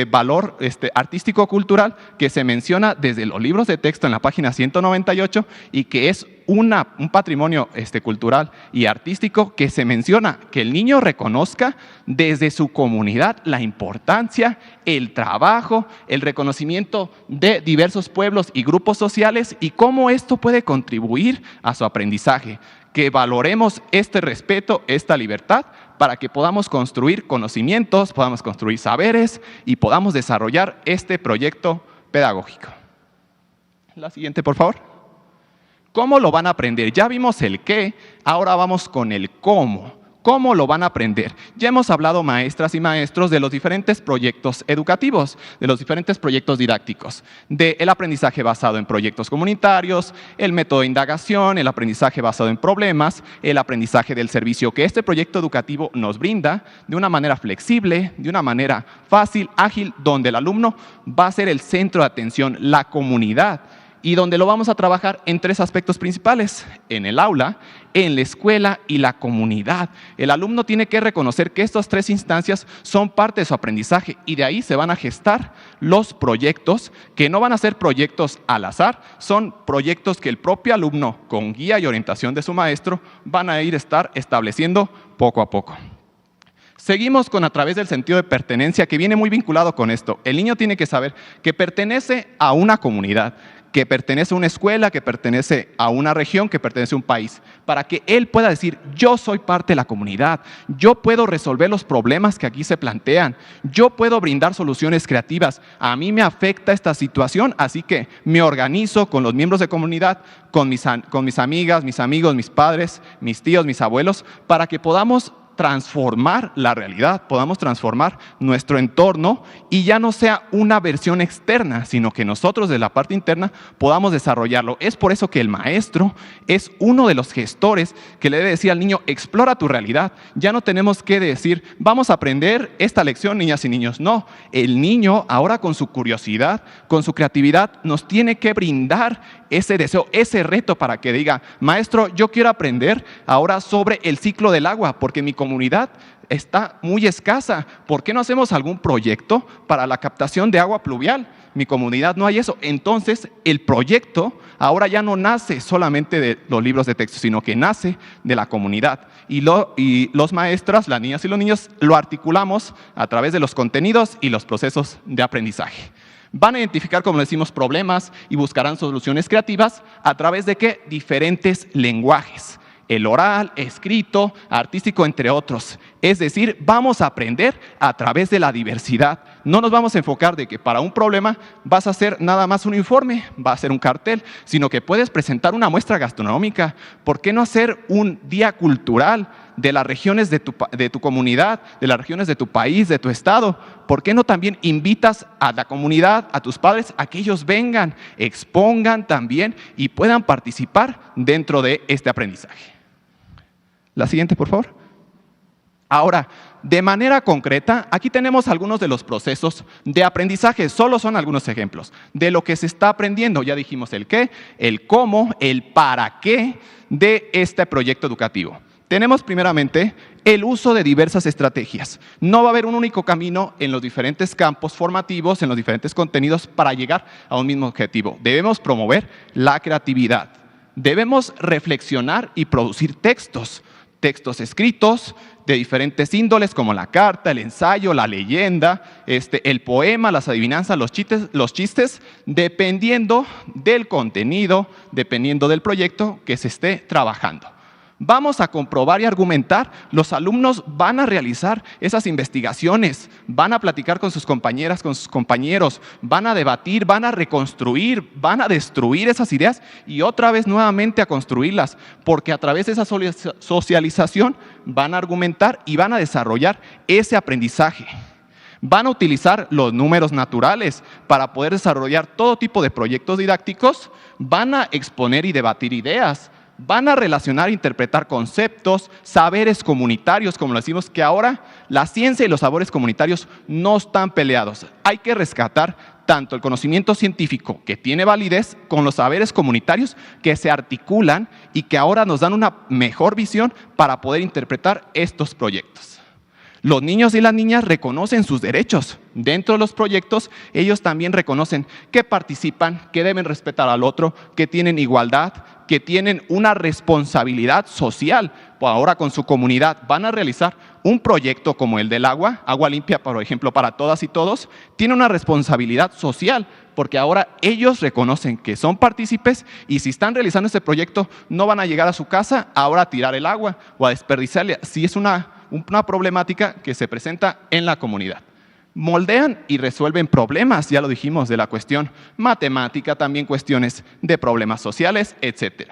valor artístico cultural que se menciona desde los libros de texto en la página 198 y que es un patrimonio cultural y artístico que se menciona que el niño reconozca desde su comunidad la importancia, el trabajo, el reconocimiento de diversos pueblos y grupos sociales y cómo esto puede contribuir a su aprendizaje. Que valoremos este respeto, esta libertad, para que podamos construir conocimientos, podamos construir saberes y podamos desarrollar este proyecto pedagógico. La siguiente, por favor. ¿Cómo lo van a aprender? Ya vimos el qué, ahora vamos con el cómo. ¿Cómo lo van a aprender? Ya hemos hablado, maestras y maestros, de los diferentes proyectos educativos, de los diferentes proyectos didácticos, del aprendizaje basado en proyectos comunitarios, el método de indagación, el aprendizaje basado en problemas, el aprendizaje del servicio que este proyecto educativo nos brinda de una manera flexible, de una manera fácil, ágil, donde el alumno va a ser el centro de atención, la comunidad, y donde lo vamos a trabajar en 3 aspectos principales: en el aula, en la escuela y la comunidad. El alumno tiene que reconocer que estas 3 instancias son parte de su aprendizaje y de ahí se van a gestar los proyectos, que no van a ser proyectos al azar, son proyectos que el propio alumno, con guía y orientación de su maestro, van a estar estableciendo poco a poco. Seguimos con a través del sentido de pertenencia, que viene muy vinculado con esto. El niño tiene que saber que pertenece a una comunidad, que pertenece a una escuela, que pertenece a una región, que pertenece a un país, para que él pueda decir: yo soy parte de la comunidad, yo puedo resolver los problemas que aquí se plantean, yo puedo brindar soluciones creativas, a mí me afecta esta situación, así que me organizo con los miembros de comunidad, con mis amigas, mis amigos, mis padres, mis tíos, mis abuelos, para que podamos transformar la realidad, podamos transformar nuestro entorno y ya no sea una versión externa, sino que nosotros de la parte interna podamos desarrollarlo. Es por eso que el maestro es uno de los gestores que le debe decir al niño: explora tu realidad. Ya no tenemos que decir: vamos a aprender esta lección, niñas y niños. No, el niño ahora, con su curiosidad, con su creatividad, nos tiene que brindar ese deseo, ese reto, para que diga: maestro, yo quiero aprender ahora sobre el ciclo del agua, porque mi comunidad está muy escasa. ¿Por qué no hacemos algún proyecto para la captación de agua pluvial? Mi comunidad no hay eso. Entonces, el proyecto ahora ya no nace solamente de los libros de texto, sino que nace de la comunidad. Y los maestras, las niñas y los niños, lo articulamos a través de los contenidos y los procesos de aprendizaje. Van a identificar, como decimos, problemas y buscarán soluciones creativas a través de ¿qué? Diferentes lenguajes. El oral, escrito, artístico, entre otros. Es decir, vamos a aprender a través de la diversidad. No nos vamos a enfocar de que para un problema vas a hacer nada más un informe, va a ser un cartel, sino que puedes presentar una muestra gastronómica. ¿Por qué no hacer un día cultural de las regiones de tu comunidad, de las regiones de tu país, de tu estado? ¿Por qué no también invitas a la comunidad, a tus padres, a que ellos vengan, expongan también y puedan participar dentro de este aprendizaje? La siguiente, por favor. Ahora, de manera concreta, aquí tenemos algunos de los procesos de aprendizaje. Solo son algunos ejemplos de lo que se está aprendiendo. Ya dijimos el qué, el cómo, el para qué de este proyecto educativo. Tenemos primeramente el uso de diversas estrategias. No va a haber un único camino en los diferentes campos formativos, en los diferentes contenidos para llegar a un mismo objetivo. Debemos promover la creatividad. Debemos reflexionar y producir textos escritos de diferentes índoles, como la carta, el ensayo, la leyenda, el poema, las adivinanzas, los chistes, dependiendo del contenido, dependiendo del proyecto que se esté trabajando. Vamos a comprobar y argumentar, los alumnos van a realizar esas investigaciones, van a platicar con sus compañeras, con sus compañeros, van a debatir, van a reconstruir, van a destruir esas ideas y otra vez nuevamente a construirlas, porque a través de esa socialización van a argumentar y van a desarrollar ese aprendizaje. Van a utilizar los números naturales para poder desarrollar todo tipo de proyectos didácticos, van a exponer y debatir ideas, van a relacionar e interpretar conceptos, saberes comunitarios, como lo decimos, que ahora la ciencia y los saberes comunitarios no están peleados. Hay que rescatar tanto el conocimiento científico, que tiene validez, con los saberes comunitarios que se articulan y que ahora nos dan una mejor visión para poder interpretar estos proyectos. Los niños y las niñas reconocen sus derechos. Dentro de los proyectos, ellos también reconocen que participan, que deben respetar al otro, que tienen igualdad, que tienen una responsabilidad social. Ahora con su comunidad van a realizar un proyecto como el del agua limpia, por ejemplo, para todas y todos. Tiene una responsabilidad social, porque ahora ellos reconocen que son partícipes y si están realizando este proyecto, no van a llegar a su casa ahora a tirar el agua o a desperdiciarla. Si es una problemática que se presenta en la comunidad. Moldean y resuelven problemas, ya lo dijimos, de la cuestión matemática, también cuestiones de problemas sociales, etc.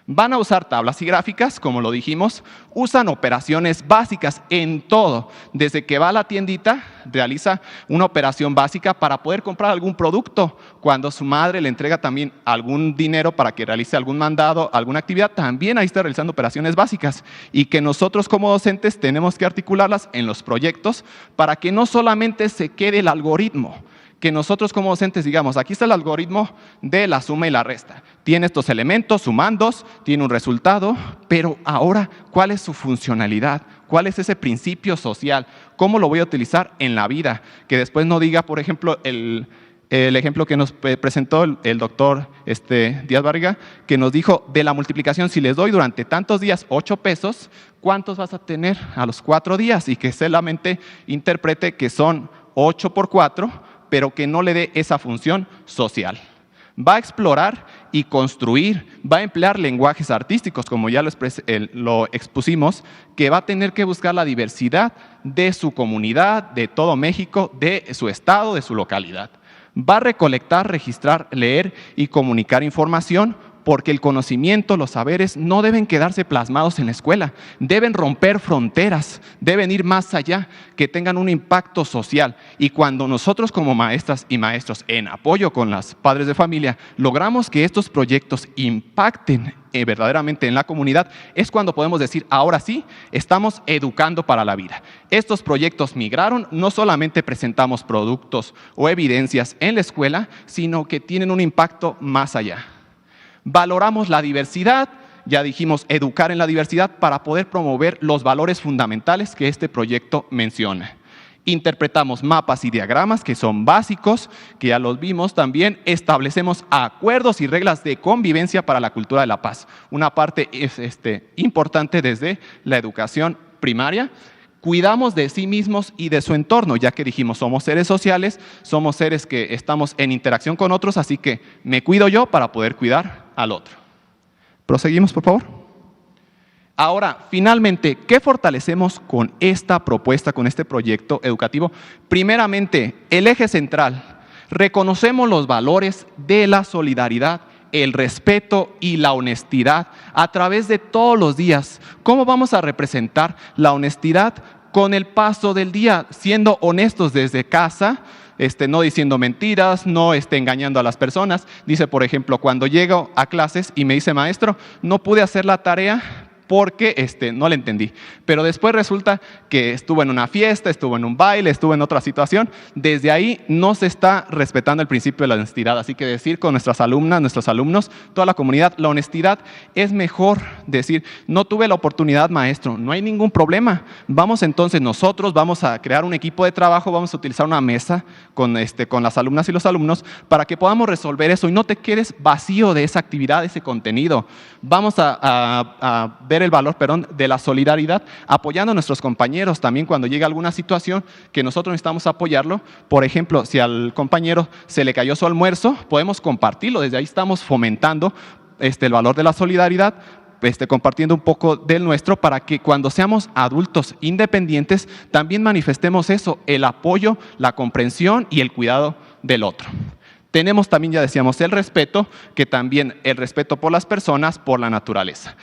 Van a usar tablas y gráficas, como lo dijimos, usan operaciones básicas en todo. Desde que va a la tiendita, realiza una operación básica para poder comprar algún producto. Cuando su madre le entrega también algún dinero para que realice algún mandado, alguna actividad, también ahí está realizando operaciones básicas. Y que nosotros como docentes tenemos que articularlas en los proyectos para que no solamente se quede el algoritmo, que nosotros como docentes digamos, aquí está el algoritmo de la suma y la resta. Tiene estos elementos, sumandos, tiene un resultado, pero ahora, ¿cuál es su funcionalidad? ¿Cuál es ese principio social? ¿Cómo lo voy a utilizar en la vida? Que después no diga, por ejemplo, el ejemplo que nos presentó el doctor Díaz Barriga, que nos dijo de la multiplicación, si les doy durante tantos días 8 pesos, ¿cuántos vas a tener a los 4 días? Y que solamente interprete que son 8 por 4, pero que no le dé esa función social. Va a explorar y construir, va a emplear lenguajes artísticos, como ya lo expusimos, que va a tener que buscar la diversidad de su comunidad, de todo México, de su estado, de su localidad. Va a recolectar, registrar, leer y comunicar información, porque el conocimiento, los saberes no deben quedarse plasmados en la escuela, deben romper fronteras, deben ir más allá, que tengan un impacto social. Y cuando nosotros como maestras y maestros, en apoyo con los padres de familia, logramos que estos proyectos impacten verdaderamente en la comunidad, es cuando podemos decir, ahora sí, estamos educando para la vida. Estos proyectos migraron, no solamente presentamos productos o evidencias en la escuela, sino que tienen un impacto más allá. Valoramos la diversidad, ya dijimos educar en la diversidad para poder promover los valores fundamentales que este proyecto menciona. Interpretamos mapas y diagramas que son básicos, que ya los vimos también. Establecemos acuerdos y reglas de convivencia para la cultura de la paz. Una parte es importante desde la educación primaria. Cuidamos de sí mismos y de su entorno, ya que dijimos, somos seres sociales, somos seres que estamos en interacción con otros, así que me cuido yo para poder cuidar al otro. Proseguimos, por favor. Ahora, finalmente, ¿qué fortalecemos con esta propuesta, con este proyecto educativo? Primeramente, el eje central. Reconocemos los valores de la solidaridad, el respeto y la honestidad a través de todos los días. ¿Cómo vamos a representar la honestidad? Con el paso del día, siendo honestos desde casa, no diciendo mentiras, no engañando a las personas. Dice, por ejemplo, cuando llego a clases y me dice, maestro, no pude hacer la tarea porque no le entendí. Pero después resulta que estuvo en una fiesta, estuvo en un baile, estuvo en otra situación. Desde ahí no se está respetando el principio de la honestidad. Así que decir con nuestras alumnas, nuestros alumnos, toda la comunidad, la honestidad es mejor decir, no tuve la oportunidad, maestro, no hay ningún problema. Vamos entonces nosotros, vamos a crear un equipo de trabajo, vamos a utilizar una mesa con las alumnas y los alumnos para que podamos resolver eso y no te quedes vacío de esa actividad, de ese contenido. Vamos a ver el valor, de la solidaridad, apoyando a nuestros compañeros también cuando llega alguna situación que nosotros necesitamos apoyarlo. Por ejemplo, si al compañero se le cayó su almuerzo, podemos compartirlo. Desde ahí estamos fomentando el valor de la solidaridad, compartiendo un poco del nuestro para que cuando seamos adultos independientes también manifestemos eso, el apoyo, la comprensión y el cuidado del otro. Tenemos también, ya decíamos, el respeto, que también el respeto por las personas, por la naturaleza.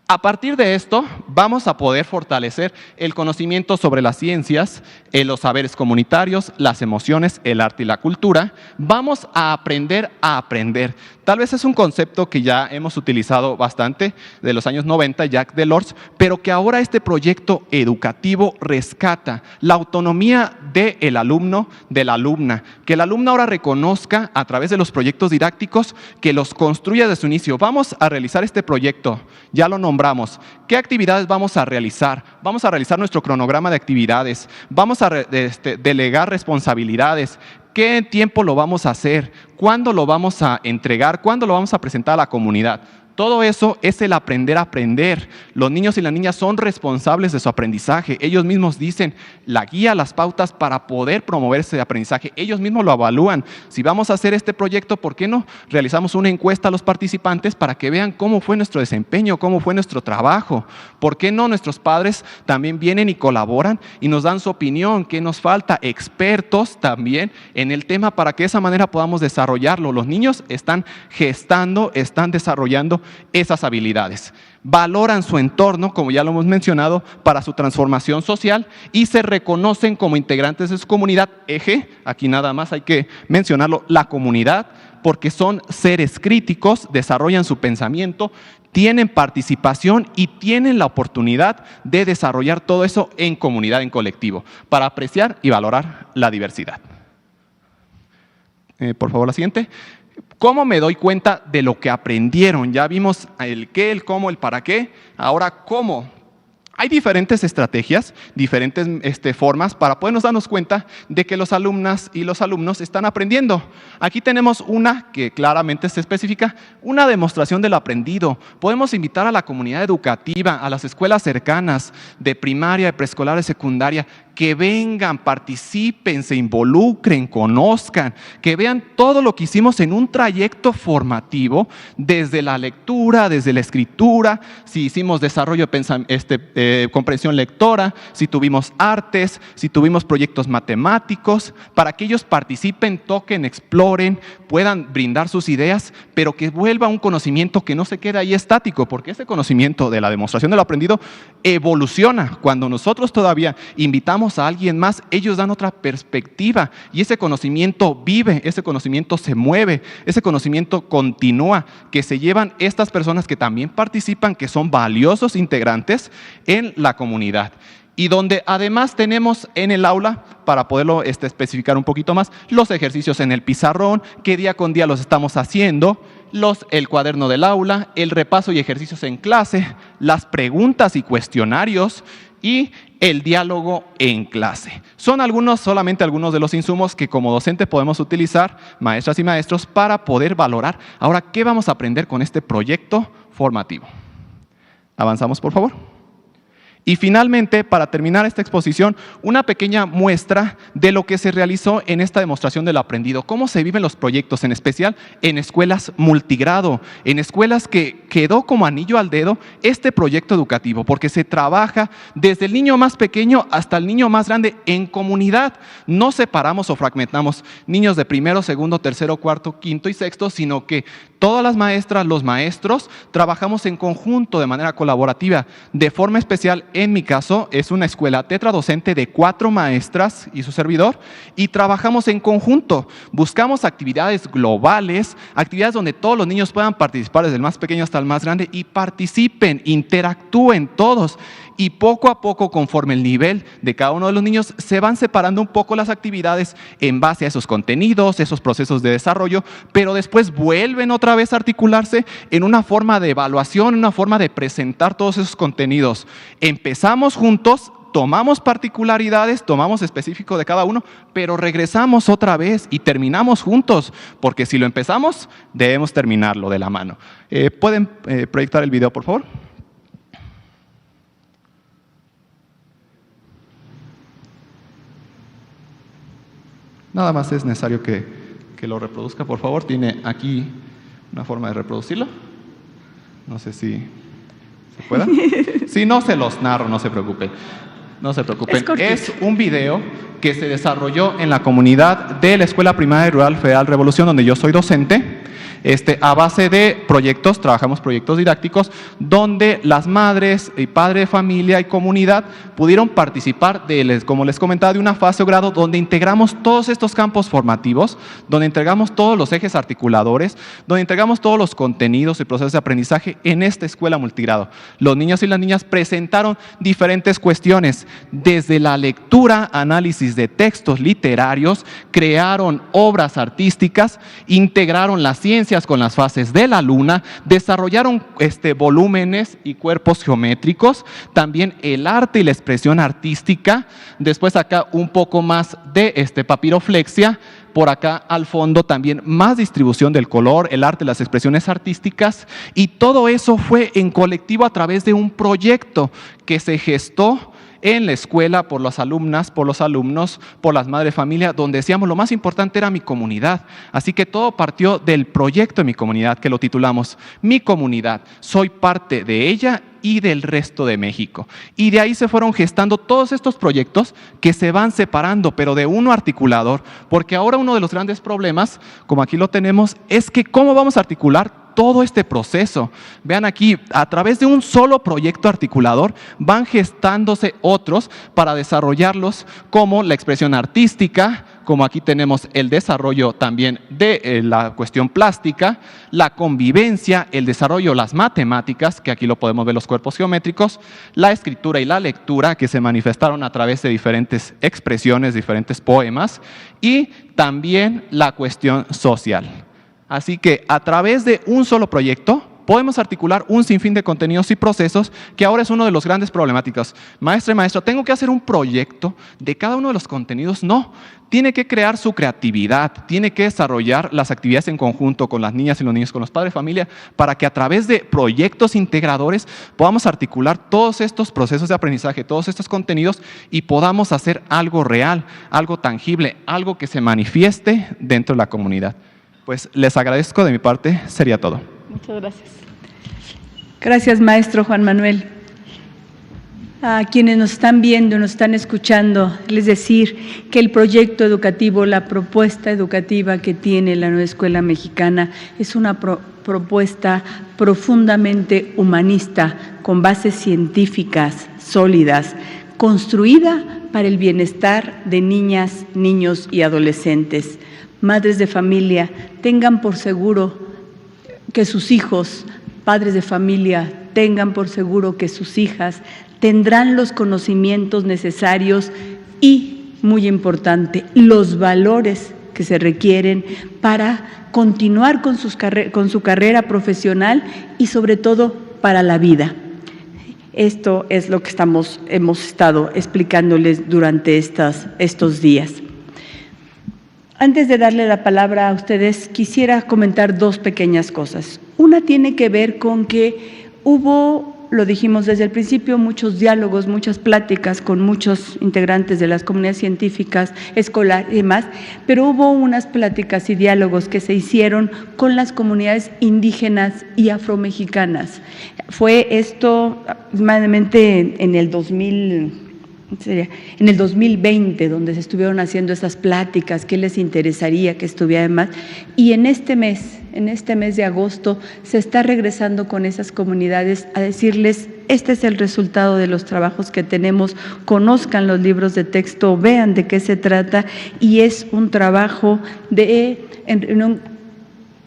A partir de esto, vamos a poder fortalecer el conocimiento sobre las ciencias, los saberes comunitarios, las emociones, el arte y la cultura. Vamos a aprender a aprender. Tal vez es un concepto que ya hemos utilizado bastante de los años 90, Jacques Delors, pero que ahora este proyecto educativo rescata la autonomía del alumno, de la alumna, que el alumno ahora reconozca a través de los proyectos didácticos, que los construya desde su inicio. Vamos a realizar este proyecto, ya lo nombramos. ¿Qué actividades vamos a realizar? Vamos a realizar nuestro cronograma de actividades, vamos a delegar responsabilidades. ¿Qué tiempo lo vamos a hacer? ¿Cuándo lo vamos a entregar? ¿Cuándo lo vamos a presentar a la comunidad? Todo eso es el aprender a aprender. Los niños y las niñas son responsables de su aprendizaje. Ellos mismos dicen la guía, las pautas para poder promover ese aprendizaje. Ellos mismos lo evalúan. Si vamos a hacer este proyecto, ¿por qué no realizamos una encuesta a los participantes para que vean cómo fue nuestro desempeño, cómo fue nuestro trabajo? ¿Por qué no nuestros padres también vienen y colaboran y nos dan su opinión? ¿Qué nos falta? Expertos también en el tema para que de esa manera podamos desarrollarlo. Los niños están gestando, están desarrollando esas habilidades. Valoran su entorno, como ya lo hemos mencionado, para su transformación social y se reconocen como integrantes de su comunidad. Eje, aquí nada más hay que mencionarlo, la comunidad, porque son seres críticos, desarrollan su pensamiento, tienen participación y tienen la oportunidad de desarrollar todo eso en comunidad, en colectivo, para apreciar y valorar la diversidad. Por favor, la siguiente. ¿Cómo me doy cuenta de lo que aprendieron? Ya vimos el qué, el cómo, el para qué. Ahora, ¿cómo? Hay diferentes estrategias, diferentes formas para podernos darnos cuenta de que los alumnas y los alumnos están aprendiendo. Aquí tenemos una que claramente se especifica, una demostración del aprendido. Podemos invitar a la comunidad educativa, a las escuelas cercanas de primaria, de preescolar, de secundaria, que vengan, participen, se involucren, conozcan, que vean todo lo que hicimos en un trayecto formativo, desde la lectura, desde la escritura, si hicimos desarrollo de comprensión lectora, si tuvimos artes, si tuvimos proyectos matemáticos, para que ellos participen, toquen, exploren, puedan brindar sus ideas, pero que vuelva un conocimiento que no se quede ahí estático, porque ese conocimiento de la demostración de lo aprendido evoluciona. Cuando nosotros todavía invitamos a alguien más, ellos dan otra perspectiva y ese conocimiento vive, ese conocimiento se mueve, ese conocimiento continúa, que se llevan estas personas que también participan, que son valiosos integrantes en la comunidad. Y donde además tenemos en el aula, para poderlo especificar un poquito más, los ejercicios en el pizarrón, que día con día los estamos haciendo, el cuaderno del aula, el repaso y ejercicios en clase, las preguntas y cuestionarios y el diálogo en clase. Son solamente algunos de los insumos que como docente podemos utilizar, maestras y maestros, para poder valorar ahora qué vamos a aprender con este proyecto formativo. Avanzamos, por favor. Y finalmente, para terminar esta exposición, una pequeña muestra de lo que se realizó en esta demostración del aprendido. Cómo se viven los proyectos, en especial en escuelas multigrado, en escuelas que quedó como anillo al dedo este proyecto educativo, porque se trabaja desde el niño más pequeño hasta el niño más grande en comunidad. No separamos o fragmentamos niños de primero, segundo, tercero, cuarto, quinto y sexto, sino que todas las maestras, los maestros, trabajamos en conjunto de manera colaborativa. De forma especial, en mi caso, es una escuela tetradocente de 4 maestras y su servidor, y trabajamos en conjunto. Buscamos actividades globales, actividades donde todos los niños puedan participar, desde el más pequeño hasta el más grande, y participen, interactúen todos. Y poco a poco, conforme el nivel de cada uno de los niños, se van separando un poco las actividades en base a esos contenidos, esos procesos de desarrollo, pero después vuelven otra vez a articularse en una forma de evaluación, una forma de presentar todos esos contenidos. Empezamos juntos, tomamos particularidades, tomamos específico de cada uno, pero regresamos otra vez y terminamos juntos, porque si lo empezamos, debemos terminarlo de la mano. ¿Pueden proyectar el video, por favor? Nada más es necesario que lo reproduzca, por favor. Tiene aquí una forma de reproducirlo. No sé si se pueda. Si no, se los narro, no se preocupen. No se preocupen. Es un video que se desarrolló en la comunidad de la Escuela Primaria Rural Federal Revolución, donde yo soy docente. A base de proyectos, trabajamos proyectos didácticos, donde las madres y padres de familia y comunidad pudieron participar, como les comentaba, de una fase o grado donde integramos todos estos campos formativos, donde integramos todos los ejes articuladores, donde integramos todos los contenidos y procesos de aprendizaje en esta escuela multigrado. Los niños y las niñas presentaron diferentes cuestiones, desde la lectura, análisis de textos literarios, crearon obras artísticas, integraron las ciencias con las fases de la luna, desarrollaron volúmenes y cuerpos geométricos, también el arte y la expresión artística, después acá un poco más de papiroflexia, por acá al fondo también más distribución del color, el arte, las expresiones artísticas, y todo eso fue en colectivo a través de un proyecto que se gestó en la escuela por las alumnas, por los alumnos, por las madres de familia, donde decíamos lo más importante era mi comunidad. Así que todo partió del proyecto de mi comunidad, que lo titulamos Mi Comunidad. Soy parte de ella y del resto de México. Y de ahí se fueron gestando todos estos proyectos que se van separando, pero de uno articulador, porque ahora uno de los grandes problemas, como aquí lo tenemos, es que cómo vamos a articular todo este proceso. Vean aquí, a través de un solo proyecto articulador van gestándose otros para desarrollarlos, como la expresión artística, como aquí tenemos el desarrollo también de la cuestión plástica, la convivencia, el desarrollo de las matemáticas, que aquí lo podemos ver los cuerpos geométricos, la escritura y la lectura, que se manifestaron a través de diferentes expresiones, diferentes poemas, y también la cuestión social. Así que a través de un solo proyecto podemos articular un sinfín de contenidos y procesos, que ahora es uno de los grandes problemáticas. Maestra y maestro, ¿tengo que hacer un proyecto de cada uno de los contenidos? No, tiene que crear su creatividad, tiene que desarrollar las actividades en conjunto con las niñas y los niños, con los padres de familia, para que a través de proyectos integradores podamos articular todos estos procesos de aprendizaje, todos estos contenidos, y podamos hacer algo real, algo tangible, algo que se manifieste dentro de la comunidad. Pues les agradezco, de mi parte, sería todo. Muchas gracias. Gracias, maestro Juan Manuel. A quienes nos están viendo, nos están escuchando, les decir que el proyecto educativo, la propuesta educativa que tiene la Nueva Escuela Mexicana es una propuesta profundamente humanista, con bases científicas sólidas, construida para el bienestar de niñas, niños y adolescentes. Madres de familia, tengan por seguro que sus hijos, padres de familia, tengan por seguro que sus hijas tendrán los conocimientos necesarios y, muy importante, los valores que se requieren para continuar con su carrera profesional y, sobre todo, para la vida. Esto es lo que hemos estado explicándoles durante estos días. Antes de darle la palabra a ustedes, quisiera comentar dos pequeñas cosas. Una tiene que ver con que hubo, lo dijimos desde el principio, muchos diálogos, muchas pláticas con muchos integrantes de las comunidades científicas, escolar y demás, pero hubo unas pláticas y diálogos que se hicieron con las comunidades indígenas y afromexicanas. Fue esto aproximadamente en el 2020, donde se estuvieron haciendo esas pláticas, qué les interesaría que estuviera más, y en este mes de agosto, se está regresando con esas comunidades a decirles: este es el resultado de los trabajos que tenemos, conozcan los libros de texto, vean de qué se trata, y es un trabajo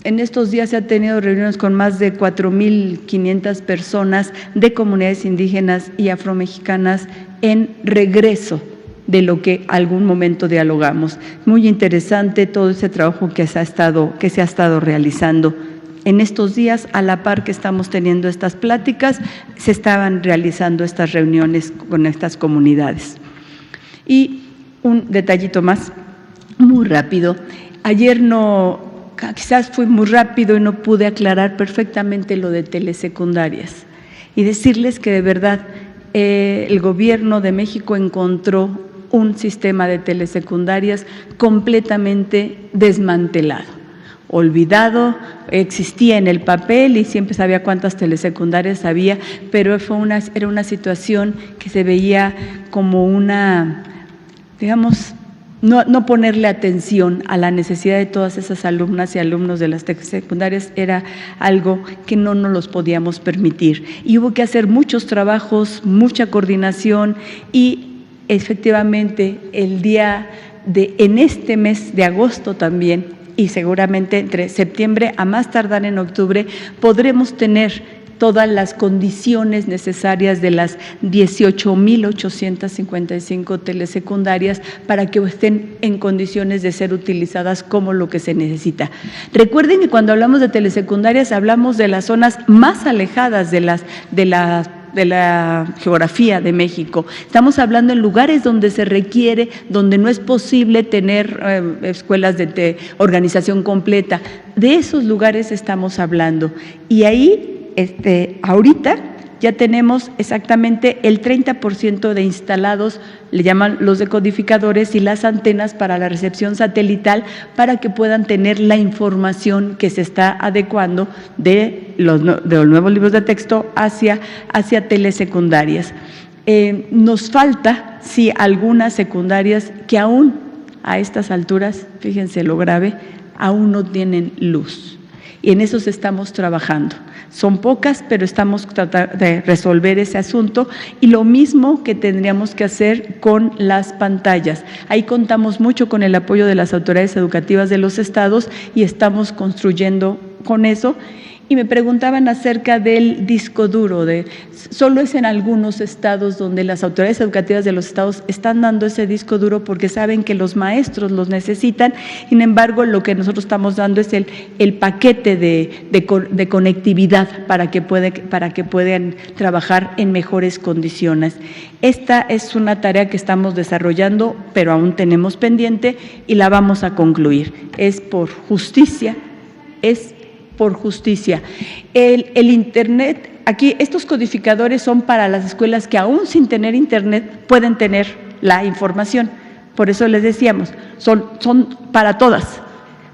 en estos días se han tenido reuniones con más de 4.500 personas de comunidades indígenas y afromexicanas en regreso de lo que algún momento dialogamos. Muy interesante todo ese trabajo que se ha estado realizando. En estos días, a la par que estamos teniendo estas pláticas, se estaban realizando estas reuniones con estas comunidades. Y un detallito más, muy rápido. Ayer quizás fue muy rápido y no pude aclarar perfectamente lo de telesecundarias y decirles que de verdad el gobierno de México encontró un sistema de telesecundarias completamente desmantelado, olvidado, existía en el papel y siempre sabía cuántas telesecundarias había, pero era una situación que se veía como una, digamos, no ponerle atención a la necesidad de todas esas alumnas y alumnos de las secundarias era algo que no nos los podíamos permitir. Y hubo que hacer muchos trabajos, mucha coordinación y efectivamente en este mes de agosto también, y seguramente entre septiembre a más tardar en octubre, podremos tener todas las condiciones necesarias de las 18.855 telesecundarias para que estén en condiciones de ser utilizadas como lo que se necesita. Recuerden que cuando hablamos de telesecundarias hablamos de las zonas más alejadas de la geografía de México. Estamos hablando en lugares donde se requiere, donde no es posible tener escuelas de organización completa. De esos lugares estamos hablando. Y ahí ahorita ya tenemos exactamente el 30% de instalados, le llaman los decodificadores y las antenas para la recepción satelital, para que puedan tener la información que se está adecuando de los nuevos libros de texto hacia telesecundarias. Nos falta, sí, algunas secundarias que aún a estas alturas, fíjense lo grave, aún no tienen luz. y en eso estamos trabajando. Son pocas, pero estamos tratando de resolver ese asunto, y lo mismo que tendríamos que hacer con las pantallas. Ahí contamos mucho con el apoyo de las autoridades educativas de los estados y estamos construyendo con eso. Y me preguntaban acerca del disco duro, solo es en algunos estados donde las autoridades educativas de los estados están dando ese disco duro porque saben que los maestros los necesitan. Sin embargo, lo que nosotros estamos dando es el paquete de conectividad para que puedan trabajar en mejores condiciones. Esta es una tarea que estamos desarrollando, pero aún tenemos pendiente y la vamos a concluir. Es por justicia, El Internet, aquí estos codificadores son para las escuelas que aún sin tener Internet pueden tener la información. Por eso les decíamos, son para todas.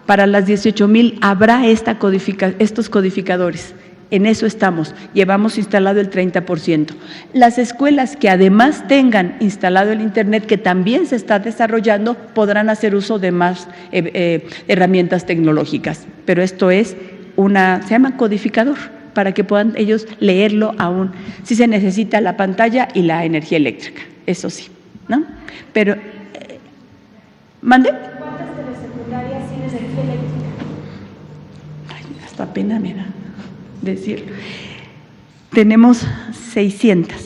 Para las 18,000 habrá estos codificadores. En eso estamos, llevamos instalado el 30%. Las escuelas que además tengan instalado el Internet, que también se está desarrollando, podrán hacer uso de más herramientas tecnológicas. Pero esto es se llama codificador, para que puedan ellos leerlo aún. Si se necesita la pantalla y la energía eléctrica, eso sí, ¿no? Pero, ¿mande? ¿Cuántas telesecundarias tienen energía eléctrica? Ay, hasta pena me da decirlo. Tenemos 600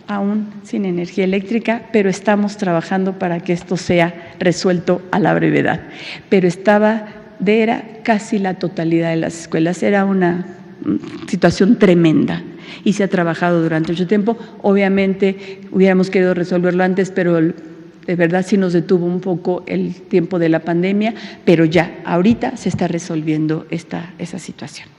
aún sin energía eléctrica, pero estamos trabajando para que esto sea resuelto a la brevedad. Pero era casi la totalidad de las escuelas, era una situación tremenda y se ha trabajado durante mucho tiempo. Obviamente hubiéramos querido resolverlo antes, pero de verdad sí nos detuvo un poco el tiempo de la pandemia, pero ya ahorita se está resolviendo esa situación.